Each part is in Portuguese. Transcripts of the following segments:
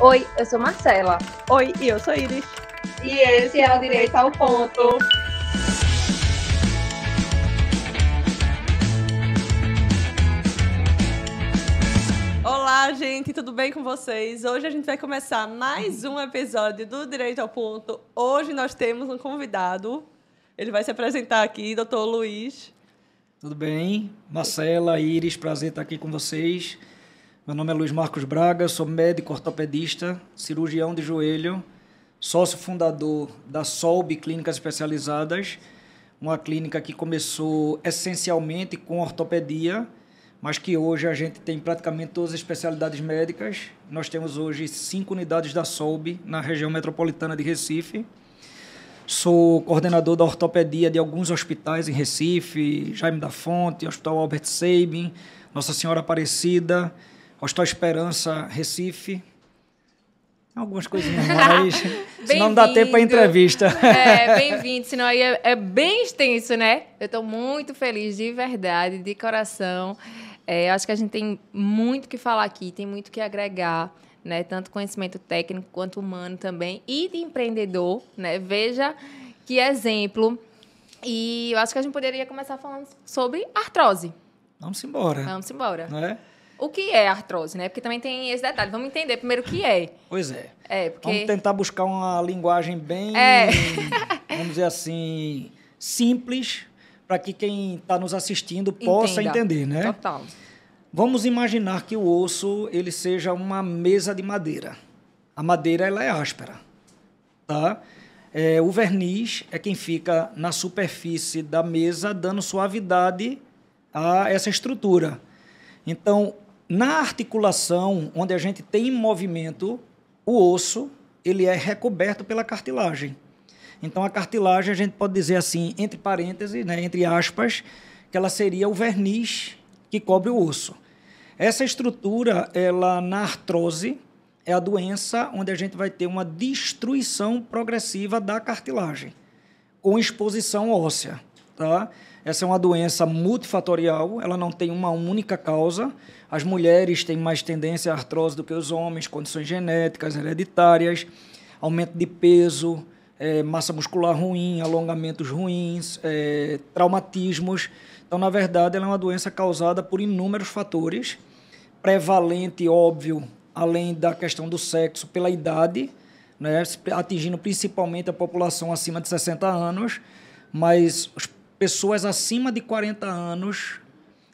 Oi, eu sou Marcela. Oi, e eu sou Iris. E esse é o Direito ao Ponto. Olá, gente, tudo bem com vocês? Hoje a gente vai começar mais um episódio do Direito ao Ponto. Hoje nós temos um convidado. Ele vai se apresentar aqui, Dr. Luiz. Tudo bem? Marcela, Iris, prazer estar aqui com vocês. Meu nome é Luiz Marcos Braga, sou médico ortopedista, cirurgião de joelho, sócio fundador da SOLB Clínicas Especializadas, uma clínica que começou essencialmente com ortopedia, mas que hoje a gente tem praticamente todas as especialidades médicas. Nós temos hoje 5 unidades da SOLB na região metropolitana de Recife. Sou coordenador da ortopedia de alguns hospitais em Recife, Jaime da Fonte, Hospital Albert Sabin, Nossa Senhora Aparecida, Hospital Esperança, Recife. Algumas coisinhas mais, senão não dá tempo para entrevista. Bem-vindo, senão aí é bem extenso, né? Eu estou muito feliz, de verdade, de coração. Acho que a gente tem muito que falar aqui, tem muito que agregar, né? Tanto conhecimento técnico quanto humano também, e de empreendedor, né? Veja que exemplo. E eu acho que a gente poderia começar falando sobre artrose. Vamos embora. Vamos embora. Não é? O que é artrose, né? Porque também tem esse detalhe. Vamos entender primeiro o que é. Pois é. Porque... Vamos tentar buscar uma linguagem bem, vamos dizer assim, simples, para que quem está nos assistindo possa entender, né? Total. Vamos imaginar que o osso ele seja uma mesa de madeira. A madeira ela é áspera, tá? O verniz é quem fica na superfície da mesa, dando suavidade a essa estrutura. Então, na articulação, onde a gente tem movimento, o osso ele é recoberto pela cartilagem. Então, a cartilagem, a gente pode dizer assim, entre parênteses, né, entre aspas, que ela seria o verniz que cobre o osso. Essa estrutura, ela na artrose, é a doença onde a gente vai ter uma destruição progressiva da cartilagem, com exposição óssea, tá? Essa é uma doença multifatorial, ela não tem uma única causa. As mulheres têm mais tendência à artrose do que os homens, condições genéticas, hereditárias, aumento de peso, massa muscular ruim, alongamentos ruins, traumatismos. Então, na verdade, ela é uma doença causada por inúmeros fatores, prevalente, óbvio, além da questão do sexo, pela idade, né, atingindo principalmente a população acima de 60 anos, mas pessoas acima de 40 anos,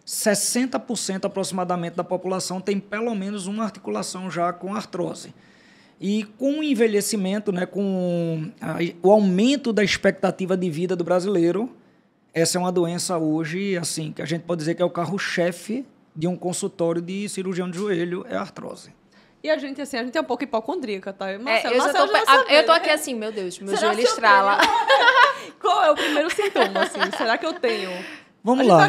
60% aproximadamente da população tem pelo menos uma articulação já com artrose. E com o envelhecimento, né, com o aumento da expectativa de vida do brasileiro, essa é uma doença hoje, assim, que a gente pode dizer que é o carro-chefe de um consultório de cirurgião de joelho, é a artrose. E a gente, assim, é um pouco hipocondríaca, tá? Eu tô aqui assim, meu Deus, meu joelho estrala. Qual é o primeiro sintoma, assim? Será que eu tenho? Vamos lá.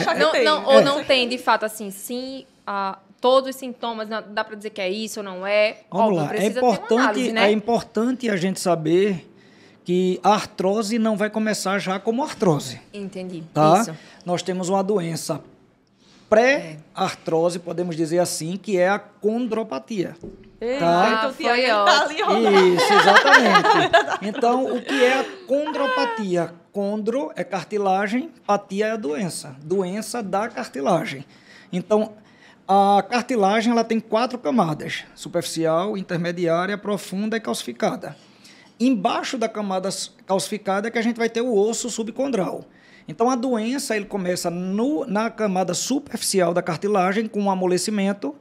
Não tem, de fato, assim, sim, todos os sintomas, não, dá para dizer que é isso ou não é? Vamos Óbvio, lá. precisa ter uma análise, né? É importante a gente saber que a artrose não vai começar já como artrose. Entendi. Tá? Isso. Nós temos uma doença pré-artrose, podemos dizer assim, que é a condropatia. Então tá ali rolando. Isso, exatamente. Então, o que é a condropatia? Condro é cartilagem, patia é a doença. Doença da cartilagem. Então, a cartilagem ela tem 4 camadas: superficial, intermediária, profunda e calcificada. Embaixo da camada calcificada é que a gente vai ter o osso subcondral. Então, a doença ele começa na camada superficial da cartilagem, com um amolecimento,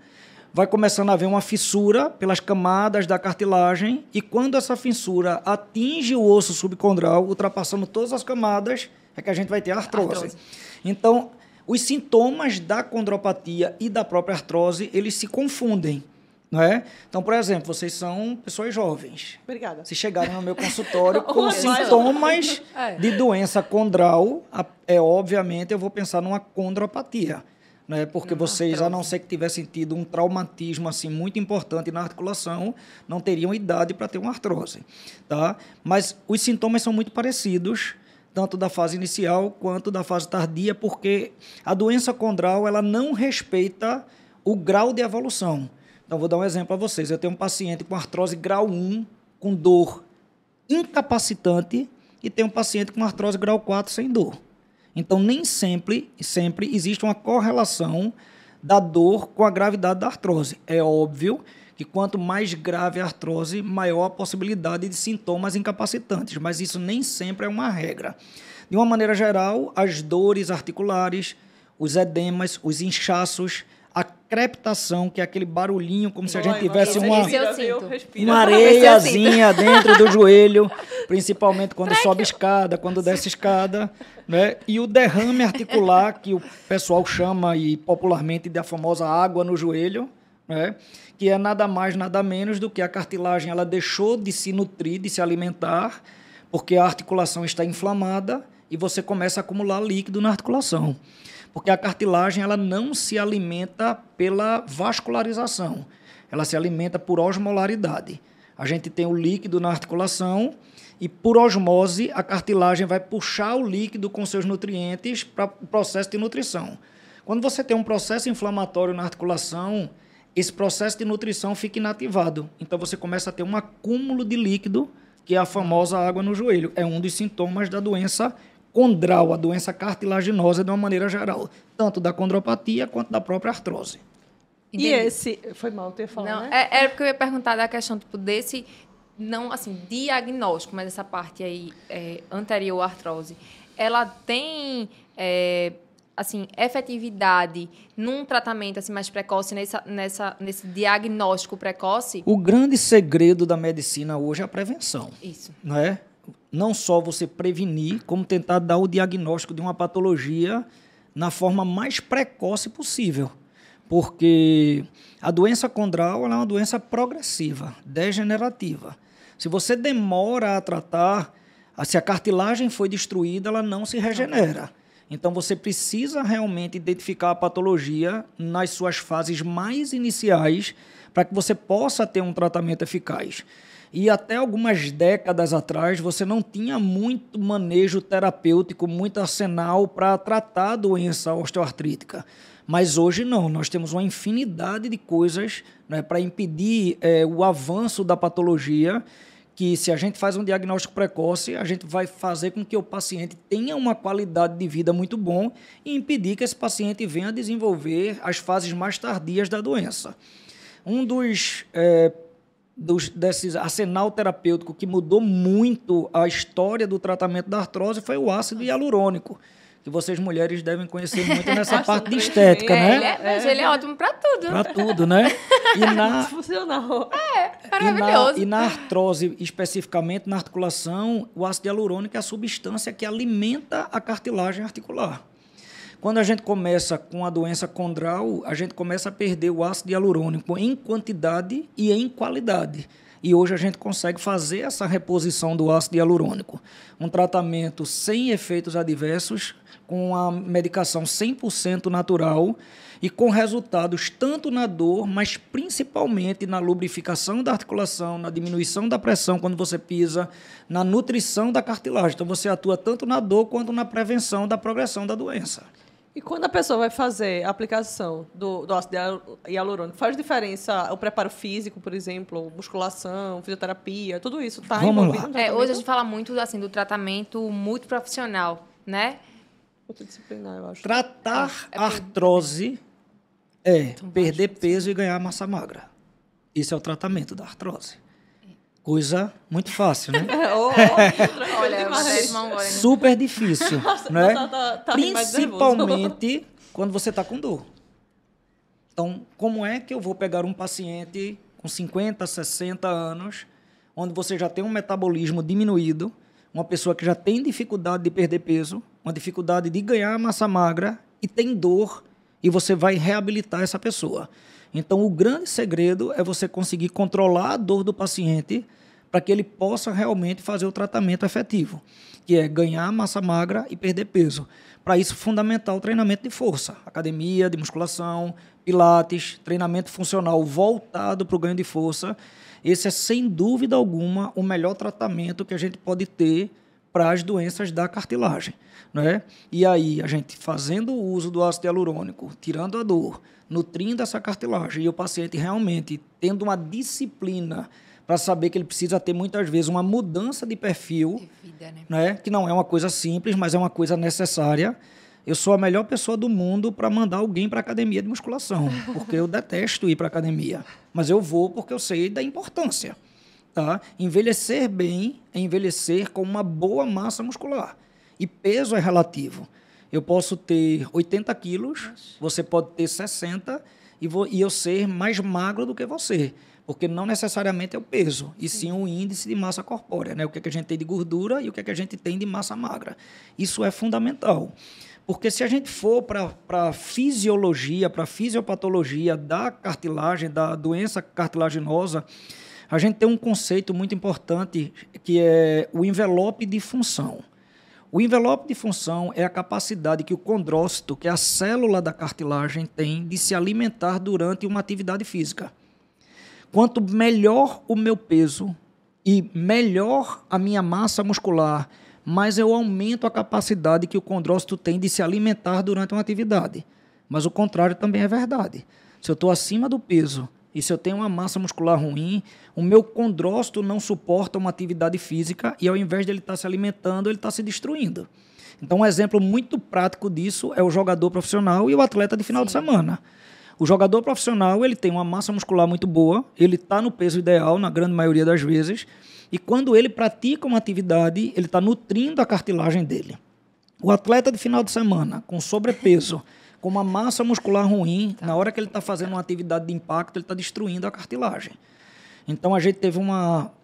vai começando a haver uma fissura pelas camadas da cartilagem, e quando essa fissura atinge o osso subcondral, ultrapassando todas as camadas, é que a gente vai ter a artrose. Então, os sintomas da condropatia e da própria artrose, eles se confundem. Não é? Então, por exemplo, vocês são pessoas jovens. Obrigada. Se chegarem no meu consultório com sintomas de doença condral, obviamente eu vou pensar numa condropatia. Né? Porque vocês, a não ser que tivessem tido um traumatismo assim, muito importante na articulação, não teriam idade para ter uma artrose. Tá? Mas os sintomas são muito parecidos, tanto da fase inicial quanto da fase tardia, porque a doença condral ela não respeita o grau de evolução. Então, vou dar um exemplo a vocês. Eu tenho um paciente com artrose grau 1, com dor incapacitante, e tenho um paciente com artrose grau 4 sem dor. Então, nem sempre existe uma correlação da dor com a gravidade da artrose. É óbvio que quanto mais grave a artrose, maior a possibilidade de sintomas incapacitantes, mas isso nem sempre é uma regra. De uma maneira geral, as dores articulares, os edemas, os inchaços, a crepitação, que é aquele barulhinho como se a gente tivesse uma areiazinha dentro do joelho, principalmente quando sobe escada, quando desce escada, né? E o derrame articular, que o pessoal chama e popularmente da famosa água no joelho, né? Que é nada mais, nada menos do que a cartilagem ela deixou de se nutrir, de se alimentar, porque a articulação está inflamada e você começa a acumular líquido na articulação. Porque a cartilagem ela não se alimenta pela vascularização, ela se alimenta por osmolaridade. A gente tem o líquido na articulação e, por osmose, a cartilagem vai puxar o líquido com seus nutrientes para o processo de nutrição. Quando você tem um processo inflamatório na articulação, esse processo de nutrição fica inativado. Então, você começa a ter um acúmulo de líquido, que é a famosa água no joelho. É um dos sintomas da doença condral, a doença cartilaginosa de uma maneira geral, tanto da condropatia quanto da própria artrose. E esse... Foi mal ter falado, não, né? Era porque eu ia perguntar da questão tipo, desse, não assim, diagnóstico, mas essa parte aí anterior à artrose, ela tem assim, efetividade num tratamento assim, mais precoce, nesse diagnóstico precoce? O grande segredo da medicina hoje é a prevenção. Isso. Não é? Não só você prevenir, como tentar dar o diagnóstico de uma patologia na forma mais precoce possível. Porque a doença condral ela é uma doença progressiva, degenerativa. Se você demora a tratar, se a cartilagem foi destruída, ela não se regenera. Então, você precisa realmente identificar a patologia nas suas fases mais iniciais para que você possa ter um tratamento eficaz. E até algumas décadas atrás, você não tinha muito manejo terapêutico, muito arsenal para tratar a doença osteoartrítica. Mas hoje não, nós temos uma infinidade de coisas, né, para impedir o avanço da patologia, que se a gente faz um diagnóstico precoce, a gente vai fazer com que o paciente tenha uma qualidade de vida muito bom e impedir que esse paciente venha a desenvolver as fases mais tardias da doença. Um desses arsenal terapêutico que mudou muito a história do tratamento da artrose foi o ácido hialurônico, que vocês mulheres devem conhecer muito nessa parte de estética, né? Mas ele é ótimo para tudo. Para tudo, né? Funcional. Maravilhoso. E na artrose, especificamente na articulação, o ácido hialurônico é a substância que alimenta a cartilagem articular. Quando a gente começa com a doença condral, a gente começa a perder o ácido hialurônico em quantidade e em qualidade. E hoje a gente consegue fazer essa reposição do ácido hialurônico. Um tratamento sem efeitos adversos, com a medicação 100% natural e com resultados tanto na dor, mas principalmente na lubrificação da articulação, na diminuição da pressão quando você pisa, na nutrição da cartilagem. Então, você atua tanto na dor quanto na prevenção da progressão da doença. E quando a pessoa vai fazer a aplicação do ácido hialurônico, faz diferença o preparo físico, por exemplo, musculação, fisioterapia, tudo isso está envolvido no tratamento? Hoje a gente fala muito assim, do tratamento multiprofissional, né? Multidisciplinar, eu acho. Tratar artrose perder peso e ganhar massa magra. Isso é o tratamento da artrose. Coisa muito fácil, né? Olha, vocês vão agora. Super difícil, né? Tá Principalmente quando você está com dor. Então, como é que eu vou pegar um paciente com 50, 60 anos, onde você já tem um metabolismo diminuído, uma pessoa que já tem dificuldade de perder peso, uma dificuldade de ganhar massa magra e tem dor, e você vai reabilitar essa pessoa. Então, o grande segredo é você conseguir controlar a dor do paciente para que ele possa realmente fazer o tratamento efetivo, que é ganhar massa magra e perder peso. Para isso, fundamental o treinamento de força, academia, de musculação, pilates, treinamento funcional voltado para o ganho de força. Esse é, sem dúvida alguma, o melhor tratamento que a gente pode ter para as doenças da cartilagem, né? E aí, a gente fazendo o uso do ácido hialurônico, tirando a dor, nutrindo essa cartilagem, e o paciente realmente tendo uma disciplina para saber que ele precisa ter, muitas vezes, uma mudança de perfil, De vida, né? né? Que não é uma coisa simples, mas é uma coisa necessária. Eu sou a melhor pessoa do mundo para mandar alguém para a academia de musculação, porque eu detesto ir para a academia. Mas eu vou porque eu sei da importância. Tá? Envelhecer bem é envelhecer com uma boa massa muscular. E peso é relativo. Eu posso ter 80 quilos, você pode ter 60 e eu ser mais magro do que você. Porque não necessariamente é o peso, e sim o índice de massa corpórea, né? O que é que a gente tem de gordura e o que é que a gente tem de massa magra. Isso é fundamental. Porque se a gente for para a fisiologia, para a fisiopatologia da cartilagem, da doença cartilaginosa, a gente tem um conceito muito importante que é o envelope de função. O envelope de função é a capacidade que o condrócito, que é a célula da cartilagem, tem de se alimentar durante uma atividade física. Quanto melhor o meu peso e melhor a minha massa muscular, mais eu aumento a capacidade que o condrócito tem de se alimentar durante uma atividade. Mas o contrário também é verdade. Se eu estou acima do peso e se eu tenho uma massa muscular ruim, o meu condrócito não suporta uma atividade física e, ao invés de ele estar se alimentando, ele está se destruindo. Então, um exemplo muito prático disso é o jogador profissional e o atleta de final de semana. O jogador profissional, ele tem uma massa muscular muito boa, ele está no peso ideal, na grande maioria das vezes, e quando ele pratica uma atividade, ele está nutrindo a cartilagem dele. O atleta de final de semana, com sobrepeso, com uma massa muscular ruim, na hora que ele está fazendo uma atividade de impacto, ele está destruindo a cartilagem. Então, a gente teve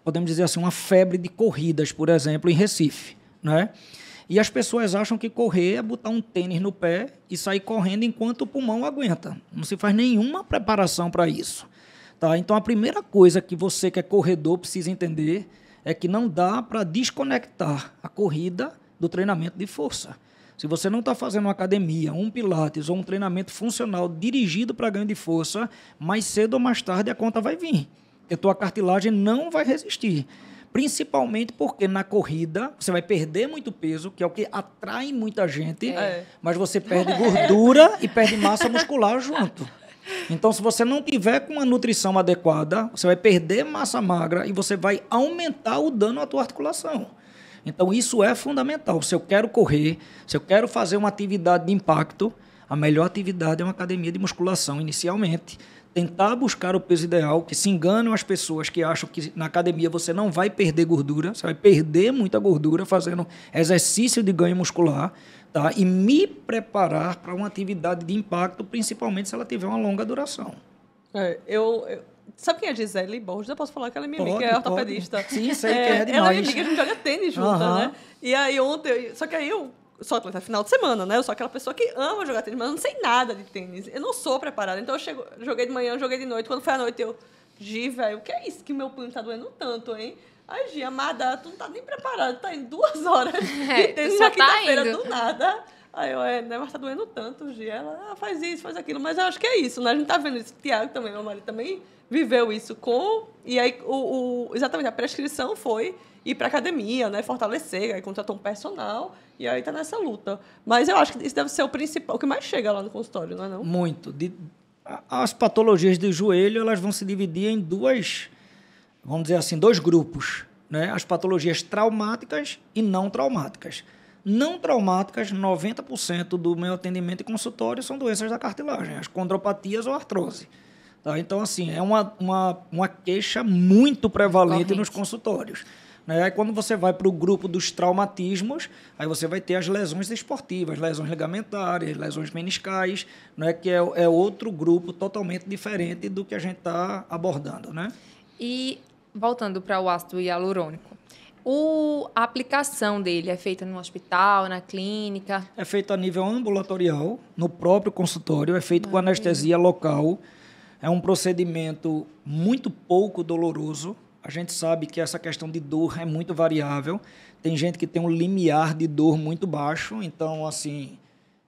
podemos dizer assim, uma febre de corridas, por exemplo, em Recife, né? E as pessoas acham que correr é botar um tênis no pé e sair correndo enquanto o pulmão aguenta. Não se faz nenhuma preparação para isso. Tá? Então, a primeira coisa que você que é corredor precisa entender é que não dá para desconectar a corrida do treinamento de força. Se você não está fazendo uma academia, um pilates ou um treinamento funcional dirigido para ganho de força, mais cedo ou mais tarde a conta vai vir. Porque a tua cartilagem não vai resistir. Principalmente porque na corrida você vai perder muito peso, que é o que atrai muita gente, mas você perde gordura e perde massa muscular junto. Então, se você não tiver com uma nutrição adequada, você vai perder massa magra e você vai aumentar o dano à tua articulação. Então, isso é fundamental. Se eu quero correr, se eu quero fazer uma atividade de impacto, a melhor atividade é uma academia de musculação inicialmente. Tentar buscar o peso ideal, que se enganam as pessoas que acham que na academia você não vai perder gordura, você vai perder muita gordura fazendo exercício de ganho muscular, tá? E me preparar para uma atividade de impacto, principalmente se ela tiver uma longa duração. Sabe quem é Gisele Borges? Eu posso falar que ela é minha amiga, que é ortopedista. Sim, sei que é demais. Ela é minha amiga, a gente joga tênis junto, né? E aí ontem... Só que aí eu sou atleta final de semana, né? Eu sou aquela pessoa que ama jogar tênis, mas eu não sei nada de tênis. Eu não sou preparada. Então eu joguei de manhã, joguei de noite. Quando foi à noite, Gi, velho, o que é isso que meu punho tá doendo tanto, hein? Aí, Gi, amada, tu não tá nem preparada. Tá em 2 horas de tênis na quinta-feira, do nada. Aí eu, né, mas tá doendo tanto, Gi. Ela, faz isso, faz aquilo. Mas eu acho que é isso, né? A gente tá vendo isso. O Tiago também, meu marido também viveu isso com... E aí, exatamente, a prescrição foi ir pra academia, né? Fortalecer, aí contratou um personal... E aí tá nessa luta. Mas eu acho que isso deve ser o principal, o que mais chega lá no consultório, não é não? Muito. As patologias do joelho, elas vão se dividir em vamos dizer assim, 2 grupos, né? As patologias traumáticas e não traumáticas. Não traumáticas, 90% do meu atendimento e consultório são doenças da cartilagem, as condropatias ou artrose. Tá? Então, assim, é uma queixa muito prevalente nos consultórios. Aí, quando você vai para o grupo dos traumatismos, aí você vai ter as lesões esportivas, lesões ligamentares, lesões meniscais, né, que é outro grupo totalmente diferente do que a gente está abordando. Né? E, voltando para o ácido hialurônico, a aplicação dele é feita no hospital, na clínica? É feito a nível ambulatorial, no próprio consultório, é feito com anestesia local. É um procedimento muito pouco doloroso. A gente sabe que essa questão de dor é muito variável. Tem gente que tem um limiar de dor muito baixo. Então, assim,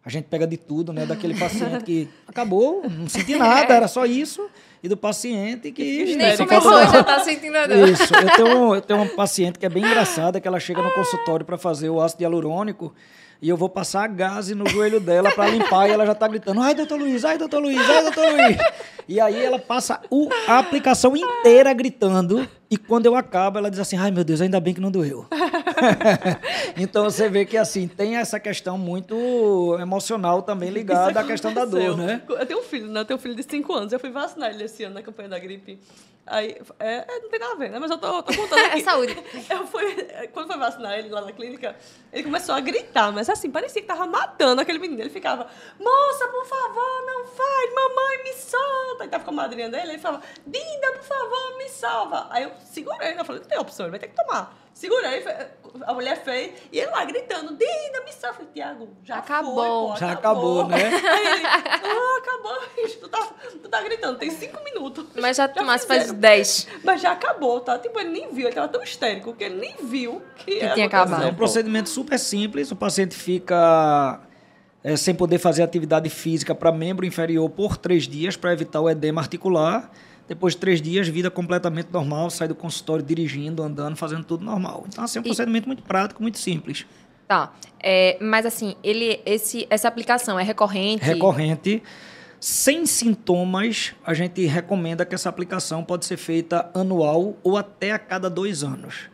A gente pega de tudo, né? Daquele paciente que acabou, não senti nada, era só isso. E do paciente que... Nem só começou, falta- já tá sentindo a dor. Isso. Eu tenho uma paciente que é bem engraçada, que ela chega no consultório para fazer o ácido hialurônico e eu vou passar a gaze no joelho dela para limpar e ela já tá gritando, ai, doutor Luiz, ai, doutor Luiz, ai, doutor Luiz. E aí ela passa a aplicação inteira gritando e quando eu acabo ela diz assim, ai, meu Deus, ainda bem que não doeu. Então você vê que assim, tem essa questão muito emocional também ligada à questão da dor, né? Eu tenho um filho, né? Eu tenho um filho de 5 anos. Eu fui vacinar ele esse ano na campanha da gripe. Aí, não tem nada a ver, né? Mas eu tô contando aqui. É saúde. Quando foi vacinar ele lá na clínica, ele começou a gritar, mas assim, parecia que tava matando aquele menino. Ele ficava, moça, por favor, não faz, mamãe, me solta. E tava com a madrinha dele, ele falava, Dinda, por favor, me salva. Aí eu segurei, né? Eu falei, não tem opção, ele vai ter que tomar. Segurei, a mulher fez, e ele lá gritando, Dinda, me salva. Eu falei, Tiago, já Acabou. foi, pô, Já acabou, né? Aí ele, acabou, bicho, tu tá gritando, tem 5 minutos. Mas já tomasse faz fizeram. 10. Mas já acabou, tá? Tipo, ele nem viu, ele tava tão histérico que ele nem viu que ia tinha acontecer, acabado. É um pô. procedimento super simples, o paciente fica sem poder fazer atividade física para membro inferior por 3 dias para evitar o edema articular. Depois de 3 dias, vida completamente normal, sai do consultório dirigindo, andando, fazendo tudo normal. Então, assim, é um procedimento muito prático, muito simples. Tá. Mas assim, essa aplicação é recorrente? Recorrente. Sem sintomas, a gente recomenda que essa aplicação pode ser feita anual ou até a cada 2 anos.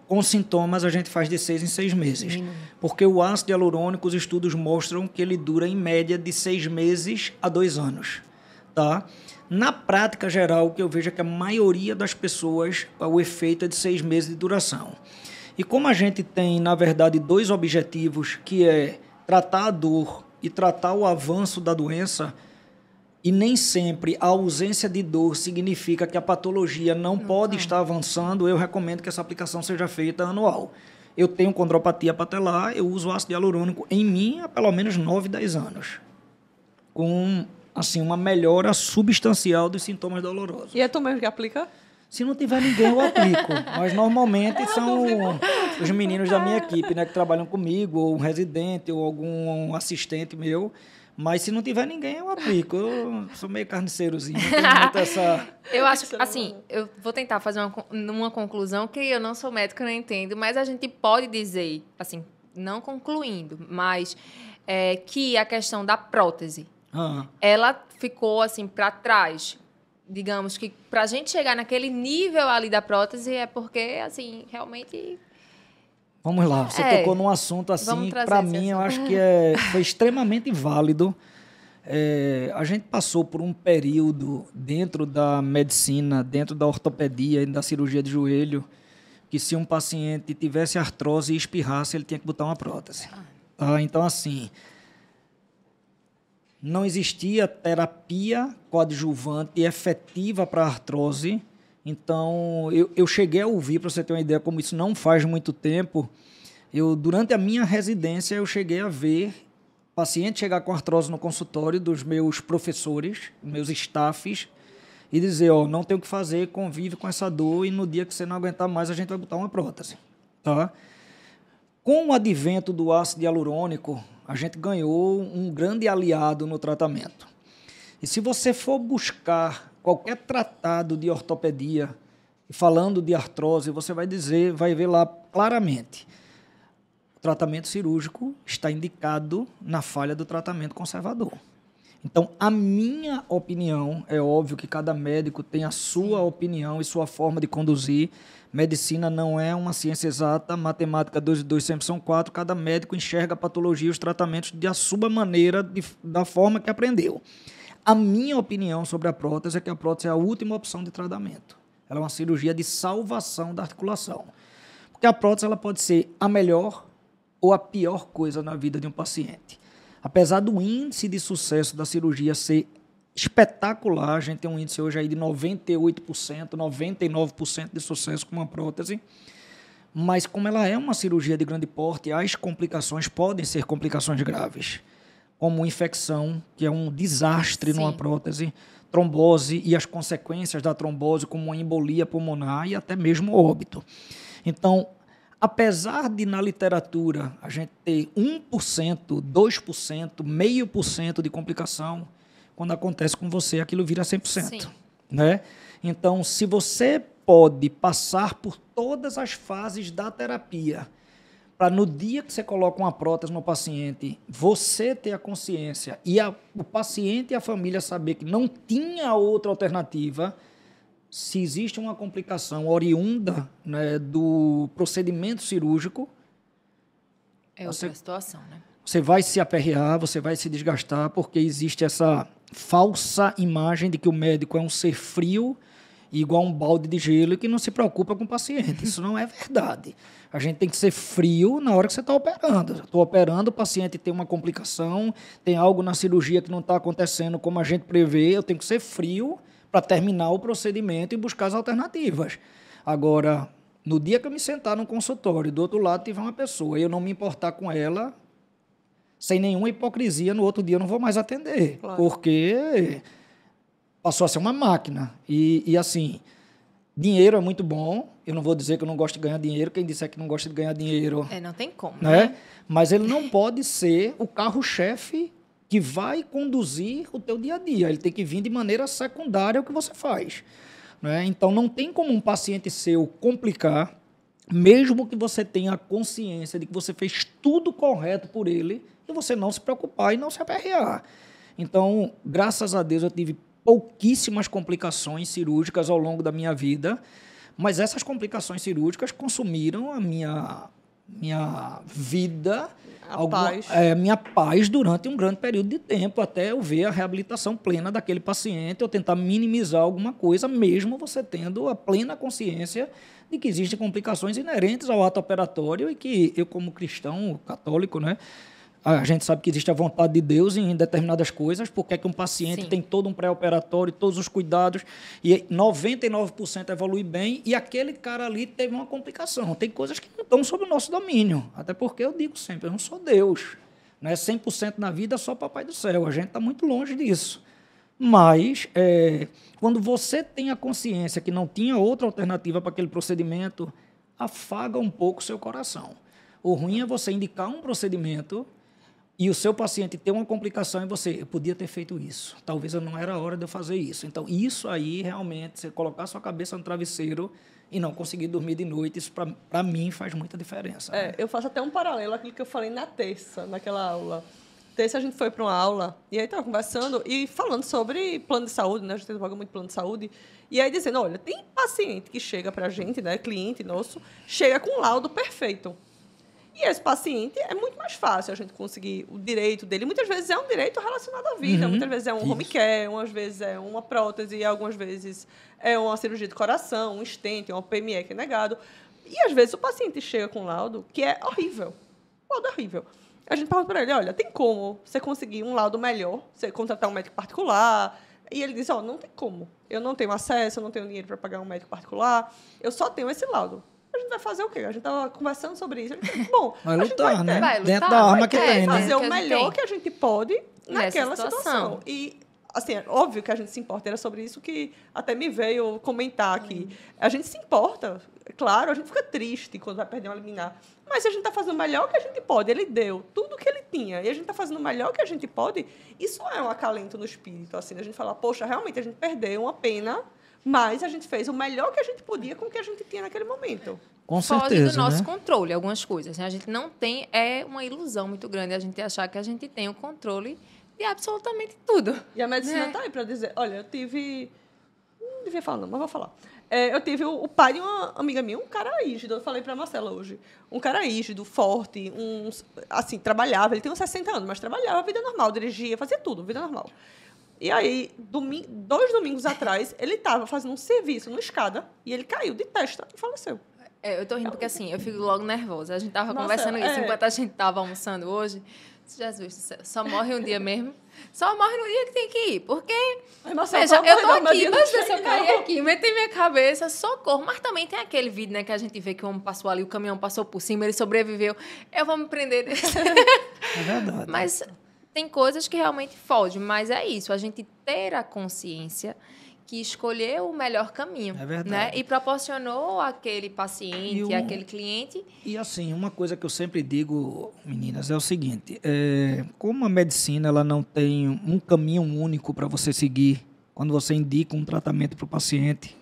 Com sintomas, a gente faz de 6 em 6 meses. Porque o ácido hialurônico, os estudos mostram que ele dura, em média, de 6 meses a 2 anos. Tá? Na prática geral, o que eu vejo é que a maioria das pessoas, o efeito é de 6 meses de duração. E como a gente tem, na verdade, 2 objetivos, que é tratar a dor e tratar o avanço da doença, e nem sempre a ausência de dor significa que a patologia não pode estar avançando, eu recomendo que essa aplicação seja feita anual. Eu tenho condropatia patelar, eu uso ácido hialurônico em mim há pelo menos 9, 10 anos. Com, assim, uma melhora substancial dos sintomas dolorosos. E é tu mesmo que aplica? Se não tiver ninguém, eu aplico. Mas normalmente são os meninos da minha equipe, né, que trabalham comigo, ou um residente, ou algum assistente meu. Mas se não tiver ninguém, eu aplico. Eu sou meio carniceirozinho, não tenho muito essa... Eu acho que, assim, eu vou tentar fazer uma conclusão que eu não sou médico, não entendo, mas a gente pode dizer, assim, não concluindo, mas que a questão da prótese, ela ficou, assim, para trás. Digamos que para a gente chegar naquele nível ali da prótese é porque, assim, realmente... Vamos lá, você tocou num assunto assim, para mim, eu acho que foi extremamente válido. A gente passou por um período dentro da medicina, dentro da ortopedia e da cirurgia de joelho, que se um paciente tivesse artrose e espirrasse, ele tinha que botar uma prótese. Tá? Então, assim, não existia terapia coadjuvante efetiva para artrose. Então, eu cheguei a ouvir, para você ter uma ideia, como isso não faz muito tempo, durante a minha residência, eu cheguei a ver paciente chegar com artrose no consultório dos meus professores, meus staffs, e dizer, não tem o que fazer, convive com essa dor, e no dia que você não aguentar mais, a gente vai botar uma prótese. Tá? Com o advento do ácido hialurônico, a gente ganhou um grande aliado no tratamento. E se você for buscar qualquer tratado de ortopedia, falando de artrose, você vai ver lá claramente, o tratamento cirúrgico está indicado na falha do tratamento conservador. Então, a minha opinião, é óbvio que cada médico tem a sua opinião e sua forma de conduzir. Medicina não é uma ciência exata, matemática 2 e 2 sempre são 4, cada médico enxerga a patologia e os tratamentos da sua maneira, da forma que aprendeu. A minha opinião sobre a prótese é que a prótese é a última opção de tratamento. Ela é uma cirurgia de salvação da articulação. Porque a prótese ela pode ser a melhor ou a pior coisa na vida de um paciente. Apesar do índice de sucesso da cirurgia ser espetacular, a gente tem um índice hoje aí de 98%, 99% de sucesso com uma prótese, mas como ela é uma cirurgia de grande porte, as complicações podem ser complicações graves, como infecção, que é um desastre numa prótese, trombose e as consequências da trombose, como uma embolia pulmonar e até mesmo óbito. Então, Apesar de, na literatura, a gente ter 1%, 2%, 0,5% de complicação, quando acontece com você, aquilo vira 100%. Sim. Né? Então, se você pode passar por todas as fases da terapia, para no dia que você coloca uma prótese no paciente, você ter a consciência e o paciente e a família saber que não tinha outra alternativa, se existe uma complicação oriunda, né, do procedimento cirúrgico, É outra situação, né? você vai se aperrear, você vai se desgastar, porque existe essa falsa imagem de que o médico é um ser frio, igual um balde de gelo, e que não se preocupa com o paciente. Isso não é verdade. A gente tem que ser frio na hora que você está operando. Estou operando, o paciente tem uma complicação, tem algo na cirurgia que não está acontecendo como a gente prevê, eu tenho que ser frio para terminar o procedimento e buscar as alternativas. Agora, no dia que eu me sentar no consultório, do outro lado tiver uma pessoa e eu não me importar com ela, sem nenhuma hipocrisia, no outro dia eu não vou mais atender. Claro. Porque passou a ser uma máquina. E assim, dinheiro é muito bom. Eu não vou dizer que eu não gosto de ganhar dinheiro. Quem disser que não gosta de ganhar dinheiro... Não tem como, né? Mas ele não pode ser o carro-chefe que vai conduzir o teu dia a dia. Ele tem que vir de maneira secundária ao que você faz. Né? Então, não tem como um paciente seu complicar, mesmo que você tenha a consciência de que você fez tudo correto por ele, e você não se preocupar e não se aperrear. Então, graças a Deus, eu tive pouquíssimas complicações cirúrgicas ao longo da minha vida, mas essas complicações cirúrgicas consumiram a minha vida, minha paz durante um grande período de tempo, até eu ver a reabilitação plena daquele paciente, eu tentar minimizar alguma coisa, mesmo você tendo a plena consciência de que existem complicações inerentes ao ato operatório e que eu, como cristão católico, né, a gente sabe que existe a vontade de Deus em determinadas coisas, porque é que um paciente Sim. tem todo um pré-operatório, todos os cuidados, e 99% evolui bem, e aquele cara ali teve uma complicação. Tem coisas que não estão sob o nosso domínio, até porque eu digo sempre, eu não sou Deus. Né? 100% na vida é só Papai do Céu, a gente está muito longe disso. Mas, quando você tem a consciência que não tinha outra alternativa para aquele procedimento, afaga um pouco o seu coração. O ruim é você indicar um procedimento e o seu paciente ter uma complicação e eu podia ter feito isso. Talvez não era a hora de eu fazer isso. Então, isso aí, realmente, você colocar sua cabeça no travesseiro e não conseguir dormir de noite, isso, para mim, faz muita diferença. Né? Eu faço até um paralelo àquilo que eu falei na terça, naquela aula. Terça a gente foi para uma aula, e aí estava conversando e falando sobre plano de saúde, né? A gente trabalha muito plano de saúde. E aí dizendo, olha, tem paciente que chega para a gente, né? Cliente nosso, chega com um laudo perfeito. E esse paciente é muito mais fácil a gente conseguir o direito dele. Muitas vezes é um direito relacionado à vida. Muitas vezes é um home care, umas vezes é uma prótese, algumas vezes é uma cirurgia de coração, um stent, um PME que é negado. E, às vezes, o paciente chega com um laudo que é horrível. Um laudo horrível. A gente pergunta para ele, olha, tem como você conseguir um laudo melhor, você contratar um médico particular? E ele diz, não tem como. Eu não tenho acesso, eu não tenho dinheiro para pagar um médico particular, eu só tenho esse laudo. A gente vai fazer o quê? A gente estava conversando sobre isso. Bom, vai lutar, né? Vai lutar, dentro da arma que tem, né? Fazer o melhor que a gente pode naquela situação. E, assim, é óbvio que a gente se importa. Era sobre isso que até me veio comentar aqui. A gente se importa, claro, a gente fica triste quando vai perder uma liminar. Mas se a gente está fazendo o melhor que a gente pode, ele deu tudo o que ele tinha, e a gente está fazendo o melhor que a gente pode, isso é um acalento no espírito, assim, a gente fala, poxa, realmente a gente perdeu uma pena, mas a gente fez o melhor que a gente podia com o que a gente tinha naquele momento. Com certeza, foge do nosso né? controle, algumas coisas. Né? A gente não tem, é uma ilusão muito grande a gente achar que a gente tem o controle de absolutamente tudo. E a medicina está aí para dizer, olha, eu tive... Não devia falar não, mas vou falar. Eu tive o pai de uma amiga minha, um cara rígido, eu falei para a Marcela hoje, um cara rígido, forte, assim, trabalhava, ele tem uns 60 anos, mas trabalhava, vida normal, dirigia, fazia tudo, vida normal. E aí, 2 domingos atrás, ele estava fazendo um serviço na escada e ele caiu de testa e faleceu. Eu tô rindo porque, assim, eu fico logo nervosa. A gente tava conversando isso enquanto a gente tava almoçando hoje. Jesus do céu, só morre um dia mesmo. Só morre no dia que tem que ir. Porque, veja, eu tô aqui, mas se eu cair aqui, meter minha cabeça, socorro. Mas também tem aquele vídeo, né, que a gente vê que o homem passou ali, o caminhão passou por cima, ele sobreviveu. Eu vou me prender. É verdade. Mas tem coisas que realmente fogem. Mas é isso, a gente ter a consciência que escolheu o melhor caminho. É verdade. Né? E proporcionou àquele paciente, àquele cliente. E assim, uma coisa que eu sempre digo, meninas, é o seguinte, como a medicina ela não tem um caminho único para você seguir quando você indica um tratamento para o paciente,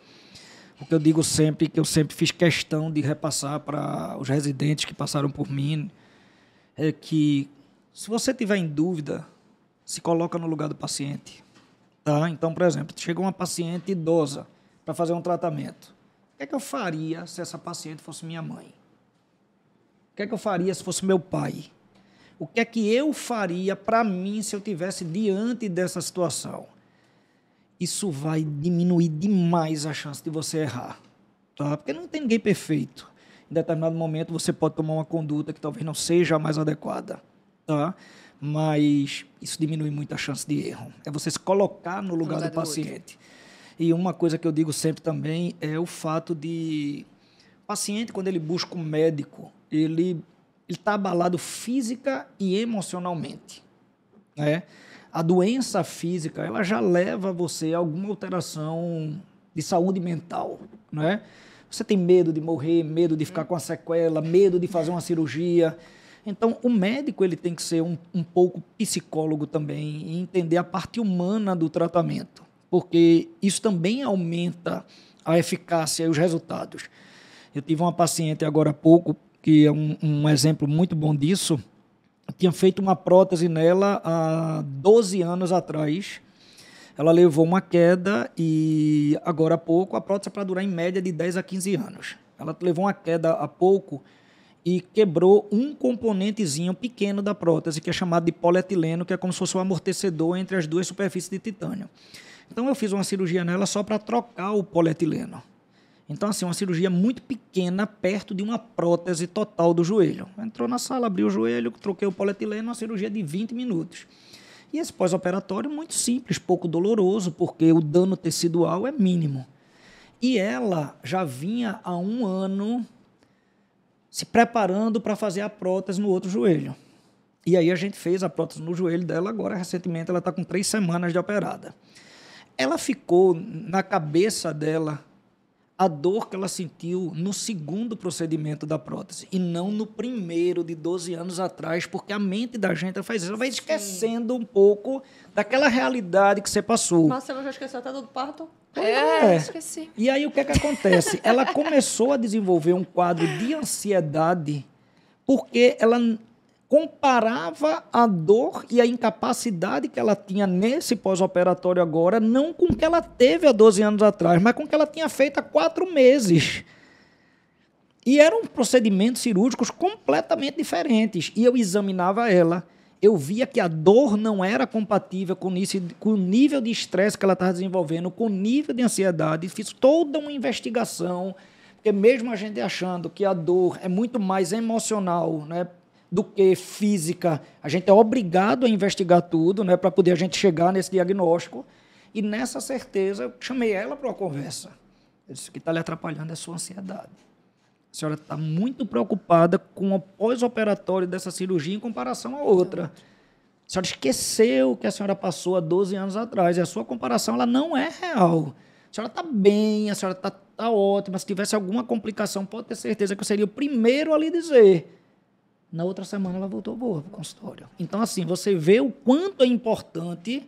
o que eu digo sempre, que eu sempre fiz questão de repassar para os residentes que passaram por mim, é que se você tiver em dúvida, se coloca no lugar do paciente. Tá? Então, por exemplo, chega uma paciente idosa para fazer um tratamento. O que é que eu faria se essa paciente fosse minha mãe? O que é que eu faria se fosse meu pai? O que é que eu faria para mim se eu tivesse diante dessa situação? Isso vai diminuir demais a chance de você errar. Tá? Porque não tem ninguém perfeito. Em determinado momento você pode tomar uma conduta que talvez não seja a mais adequada. Tá? Mas isso diminui muito a chance de erro. É você se colocar no lugar do paciente. E uma coisa que eu digo sempre também é o fato de... O paciente, quando ele busca um médico, ele está abalado física e emocionalmente. Né? A doença física ela já leva você a alguma alteração de saúde mental. Né? Você tem medo de morrer, medo de ficar com a sequela, medo de fazer uma cirurgia... Então, o médico ele tem que ser um pouco psicólogo também e entender a parte humana do tratamento, porque isso também aumenta a eficácia e os resultados. Eu tive uma paciente agora há pouco, que é um exemplo muito bom disso. Eu tinha feito uma prótese nela há 12 anos atrás. Ela levou uma queda e agora há pouco a prótese é para durar em média de 10 a 15 anos. Ela levou uma queda há pouco e quebrou um componentezinho pequeno da prótese, que é chamado de polietileno, que é como se fosse um amortecedor entre as duas superfícies de titânio. Então, eu fiz uma cirurgia nela só para trocar o polietileno. Então, assim, uma cirurgia muito pequena, perto de uma prótese total do joelho. Entrou na sala, abriu o joelho, troquei o polietileno, uma cirurgia de 20 minutos. E esse pós-operatório muito simples, pouco doloroso, porque o dano tecidual é mínimo. E ela já vinha há 1 ano... se preparando para fazer a prótese no outro joelho. E aí a gente fez a prótese no joelho dela, agora recentemente ela está com 3 semanas de operada. Ela ficou na cabeça dela a dor que ela sentiu no segundo procedimento da prótese e não no primeiro de 12 anos atrás, porque a mente da gente faz isso, ela vai esquecendo um pouco daquela realidade que você passou. Marcelo já esqueceu até do parto? Esqueci. E aí o que é que acontece? Ela começou a desenvolver um quadro de ansiedade porque ela comparava a dor e a incapacidade que ela tinha nesse pós-operatório agora, não com o que ela teve há 12 anos atrás, mas com o que ela tinha feito há 4 meses. E eram procedimentos cirúrgicos completamente diferentes. E eu examinava ela, eu via que a dor não era compatível com o nível de estresse que ela estava desenvolvendo, com o nível de ansiedade. Fiz toda uma investigação, porque mesmo a gente achando que a dor é muito mais emocional, né, do que física, a gente é obrigado a investigar tudo, né, para poder a gente chegar nesse diagnóstico. E nessa certeza, eu chamei ela para uma conversa. Eu disse: o que está lhe atrapalhando é a sua ansiedade. A senhora está muito preocupada com o pós-operatório dessa cirurgia em comparação à outra. A senhora esqueceu o que a senhora passou há 12 anos atrás. E a sua comparação ela não é real. A senhora está bem, a senhora está ótima. Se tivesse alguma complicação, pode ter certeza que eu seria o primeiro a lhe dizer. Na outra semana, ela voltou boa para o consultório. Então, assim, você vê o quanto é importante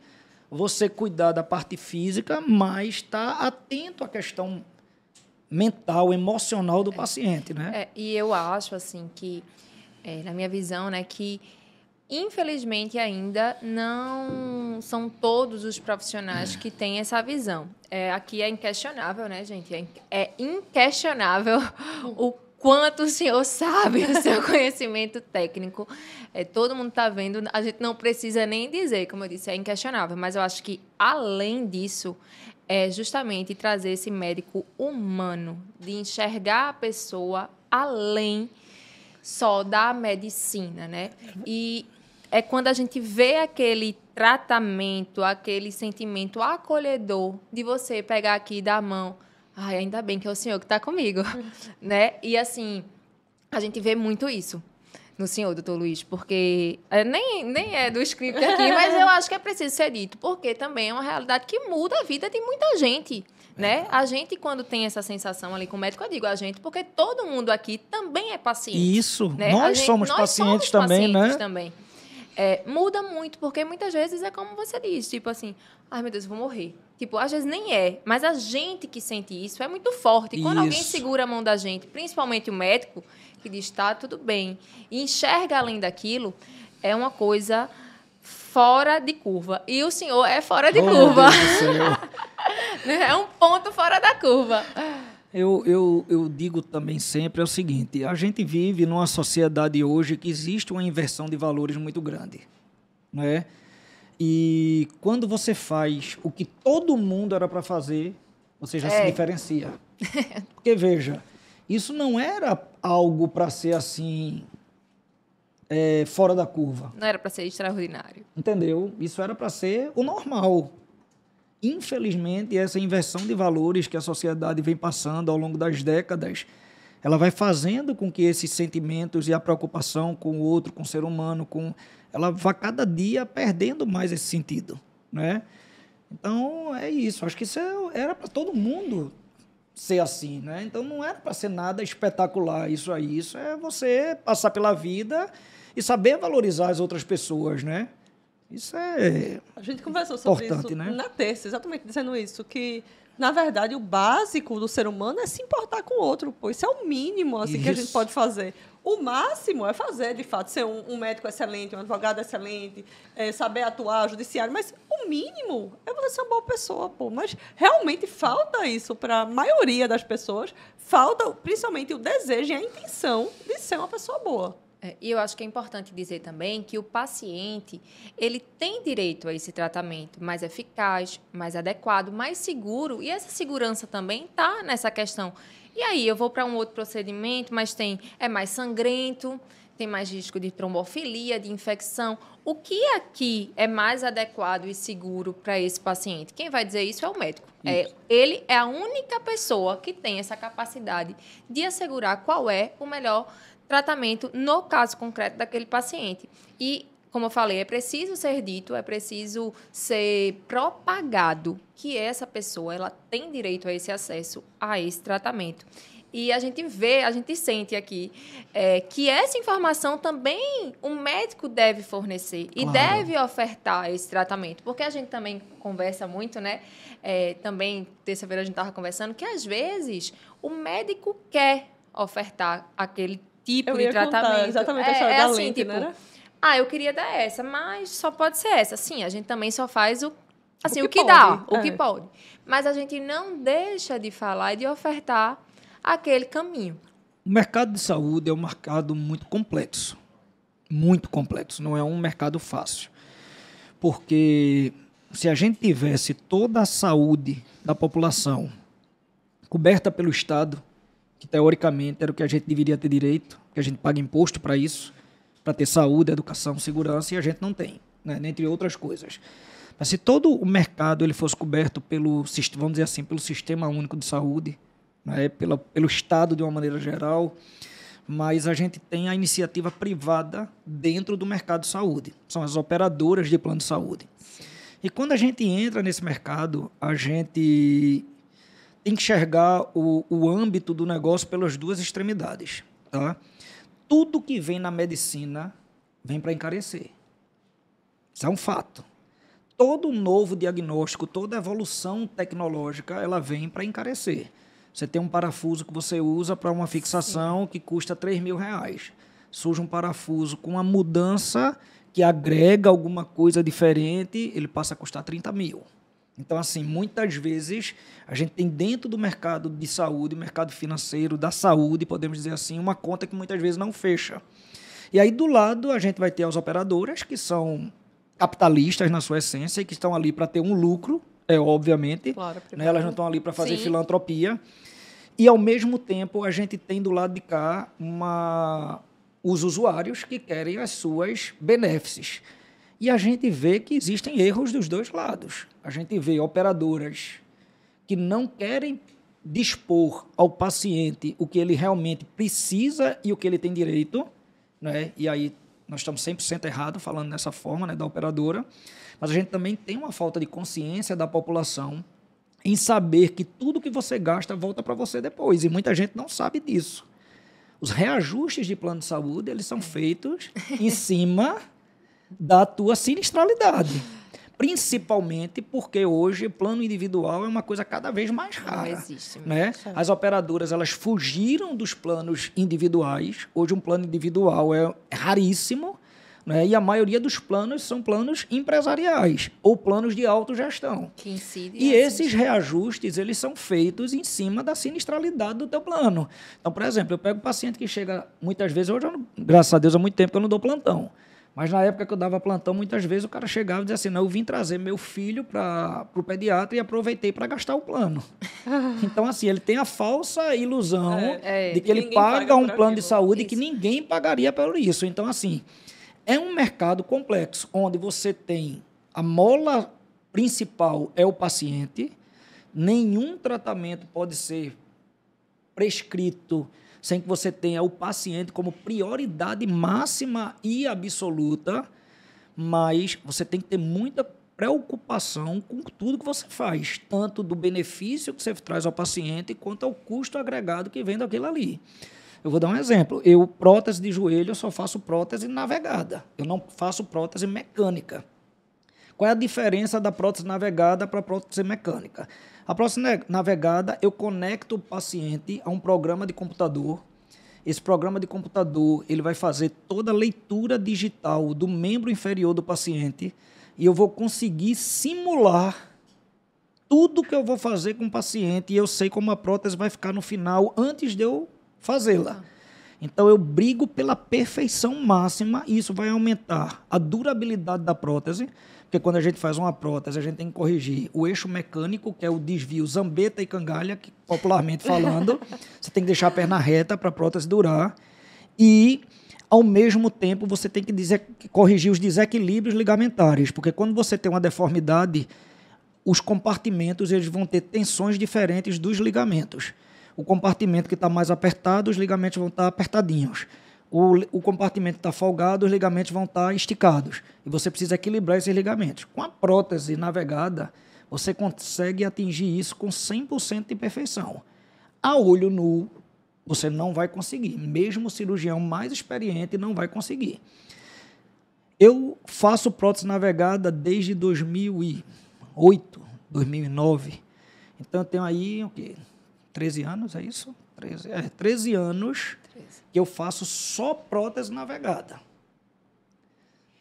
você cuidar da parte física, mas estar atento à questão mental, emocional do paciente, né? E eu acho, assim, que, na minha visão, né, que, infelizmente, ainda não são todos os profissionais que têm essa visão. Aqui é inquestionável, né, gente? É inquestionável o quanto o senhor sabe, o seu conhecimento técnico. Todo mundo está vendo, a gente não precisa nem dizer, como eu disse, é inquestionável. Mas eu acho que, além disso, é justamente trazer esse médico humano, de enxergar a pessoa além só da medicina, né? E é quando a gente vê aquele tratamento, aquele sentimento acolhedor de você pegar aqui e dar a mão. Ai, ainda bem que é o senhor que está comigo, né? E, assim, a gente vê muito isso. no senhor, doutor Luiz, porque nem é do script aqui, mas eu acho que é preciso ser dito, porque também é uma realidade que muda a vida de muita gente, né? A gente, quando tem essa sensação ali com o médico, eu digo a gente, porque todo mundo aqui também é paciente. Isso, né? nós somos pacientes também, né? Também. Muda muito, porque muitas vezes é como você diz, tipo assim, ai meu Deus, eu vou morrer. Tipo, às vezes nem é, mas a gente que sente isso é muito forte. E quando alguém segura a mão da gente, principalmente o médico, que diz, tá, tudo bem, e enxerga além daquilo, é uma coisa fora de curva. E o senhor é fora de curva. É um ponto fora da curva. Eu digo também sempre o seguinte, a gente vive numa sociedade hoje que existe uma inversão de valores muito grande, não é? E quando você faz o que todo mundo era para fazer, você já se diferencia. Porque, veja, isso não era algo para ser assim, fora da curva. Não era para ser extraordinário. Entendeu? Isso era para ser o normal. Infelizmente, essa inversão de valores que a sociedade vem passando ao longo das décadas, ela vai fazendo com que esses sentimentos e a preocupação com o outro, com o ser humano, ela vai cada dia perdendo mais esse sentido, né? Então, é isso. Acho que isso era para todo mundo ser assim, né? Então, não era para ser nada espetacular isso aí. Isso é você passar pela vida e saber valorizar as outras pessoas, né? Isso é A gente conversou sobre importante, isso né? na terça, exatamente dizendo isso, que, na verdade, o básico do ser humano é se importar com o outro, pô. Isso é o mínimo assim, que a gente pode fazer. O máximo é fazer, de fato, ser um médico excelente, um advogado excelente, saber atuar, judiciário, mas o mínimo é você ser uma boa pessoa, pô. Mas realmente falta isso para a maioria das pessoas, falta principalmente o desejo e a intenção de ser uma pessoa boa. E eu acho que é importante dizer também que o paciente, ele tem direito a esse tratamento mais eficaz, mais adequado, mais seguro, e essa segurança também está nessa questão. E aí, eu vou para um outro procedimento, mas é mais sangrento, tem mais risco de trombofilia, de infecção. O que aqui é mais adequado e seguro para esse paciente? Quem vai dizer isso é o médico. Ele é a única pessoa que tem essa capacidade de assegurar qual é o melhor tratamento no caso concreto daquele paciente. E, como eu falei, é preciso ser dito, é preciso ser propagado que essa pessoa ela tem direito a esse acesso a esse tratamento. E a gente vê, a gente sente aqui que essa informação também o médico deve fornecer e deve ofertar esse tratamento. Porque a gente também conversa muito, né? Também, terça-feira a gente estava conversando, que às vezes o médico quer ofertar aquele tipo de tratamento. Exatamente a história da assim, lente, tipo, né? eu queria dar essa, mas só pode ser essa. Sim, a gente também só faz o que pode, dá, o que pode. Mas a gente não deixa de falar e de ofertar aquele caminho. O mercado de saúde é um mercado muito complexo. Muito complexo. Não é um mercado fácil. Porque se a gente tivesse toda a saúde da população coberta pelo Estado, que teoricamente era o que a gente deveria ter direito, que a gente paga imposto para isso, para ter saúde, educação, segurança, e a gente não tem, né? Entre outras coisas. Mas se todo o mercado ele fosse coberto pelo, vamos dizer assim, pelo Sistema Único de Saúde, né? pelo Estado de uma maneira geral, mas a gente tem a iniciativa privada dentro do mercado de saúde. São as operadoras de plano de saúde. E quando a gente entra nesse mercado, a gente tem que enxergar o âmbito do negócio pelas duas extremidades. Tá? Tudo que vem na medicina vem para encarecer. Isso é um fato. Todo novo diagnóstico, toda evolução tecnológica, ela vem para encarecer. Você tem um parafuso que você usa para uma fixação que custa R$3.000. Surge um parafuso com uma mudança que agrega alguma coisa diferente, ele passa a custar 30 mil. Então, assim, muitas vezes a gente tem dentro do mercado de saúde, mercado financeiro da saúde, podemos dizer assim, uma conta que muitas vezes não fecha. E aí, do lado, a gente vai ter as operadoras, que são capitalistas na sua essência e que estão ali para ter um lucro, obviamente. Claro, né? Elas não estão ali para fazer filantropia. E, ao mesmo tempo, a gente tem do lado de cá os usuários que querem as suas benefícios. E a gente vê que existem erros dos dois lados. A gente vê operadoras que não querem dispor ao paciente o que ele realmente precisa e o que ele tem direito, né? E aí nós estamos 100% errados falando dessa forma, né, da operadora, mas a gente também tem uma falta de consciência da população em saber que tudo que você gasta volta para você depois, e muita gente não sabe disso. Os reajustes de plano de saúde, eles são feitos em cima da tua sinistralidade. Principalmente porque hoje plano individual é uma coisa cada vez mais rara. Não existe. Né? As operadoras, elas fugiram dos planos individuais. Hoje um plano individual é raríssimo, né? E a maioria dos planos são planos empresariais ou planos de autogestão. Que incide E esses reajustes, eles são feitos em cima da sinistralidade do teu plano. Então, por exemplo, eu pego um paciente que chega muitas vezes, hoje, graças a Deus, há muito tempo que eu não dou plantão. Mas na época que eu dava plantão, muitas vezes o cara chegava e dizia assim, não, eu vim trazer meu filho para o pediatra e aproveitei para gastar o plano. Então, assim, ele tem a falsa ilusão de que ele paga um plano de saúde que ninguém pagaria por isso. Então, assim, é um mercado complexo, onde você tem a mola principal é o paciente, nenhum tratamento pode ser prescrito sem que você tenha o paciente como prioridade máxima e absoluta, mas você tem que ter muita preocupação com tudo que você faz, tanto do benefício que você traz ao paciente, quanto ao custo agregado que vem daquilo ali. Eu vou dar um exemplo. Prótese de joelho, eu só faço prótese navegada. Eu não faço prótese mecânica. Qual é a diferença da prótese navegada para a prótese mecânica? A prótese navegada, eu conecto o paciente a um programa de computador. Esse programa de computador, ele vai fazer toda a leitura digital do membro inferior do paciente e eu vou conseguir simular tudo que eu vou fazer com o paciente e eu sei como a prótese vai ficar no final antes de eu fazê-la. Então, eu brigo pela perfeição máxima e isso vai aumentar a durabilidade da prótese, porque quando a gente faz uma prótese, a gente tem que corrigir o eixo mecânico, que é o desvio zambeta e cangalha, que, popularmente falando, você tem que deixar a perna reta para a prótese durar. E, ao mesmo tempo, você tem que corrigir os desequilíbrios ligamentares, porque quando você tem uma deformidade, os compartimentos eles vão ter tensões diferentes dos ligamentos. O compartimento que está mais apertado, os ligamentos vão estar apertadinhos. O compartimento que está folgado, os ligamentos vão estar esticados. E você precisa equilibrar esses ligamentos. Com a prótese navegada, você consegue atingir isso com 100% de perfeição. A olho nu, você não vai conseguir. Mesmo o cirurgião mais experiente não vai conseguir. Eu faço prótese navegada desde 2008, 2009. Então, eu tenho aí, o quê? 13 anos, é isso? 13 anos que eu faço só prótese navegada.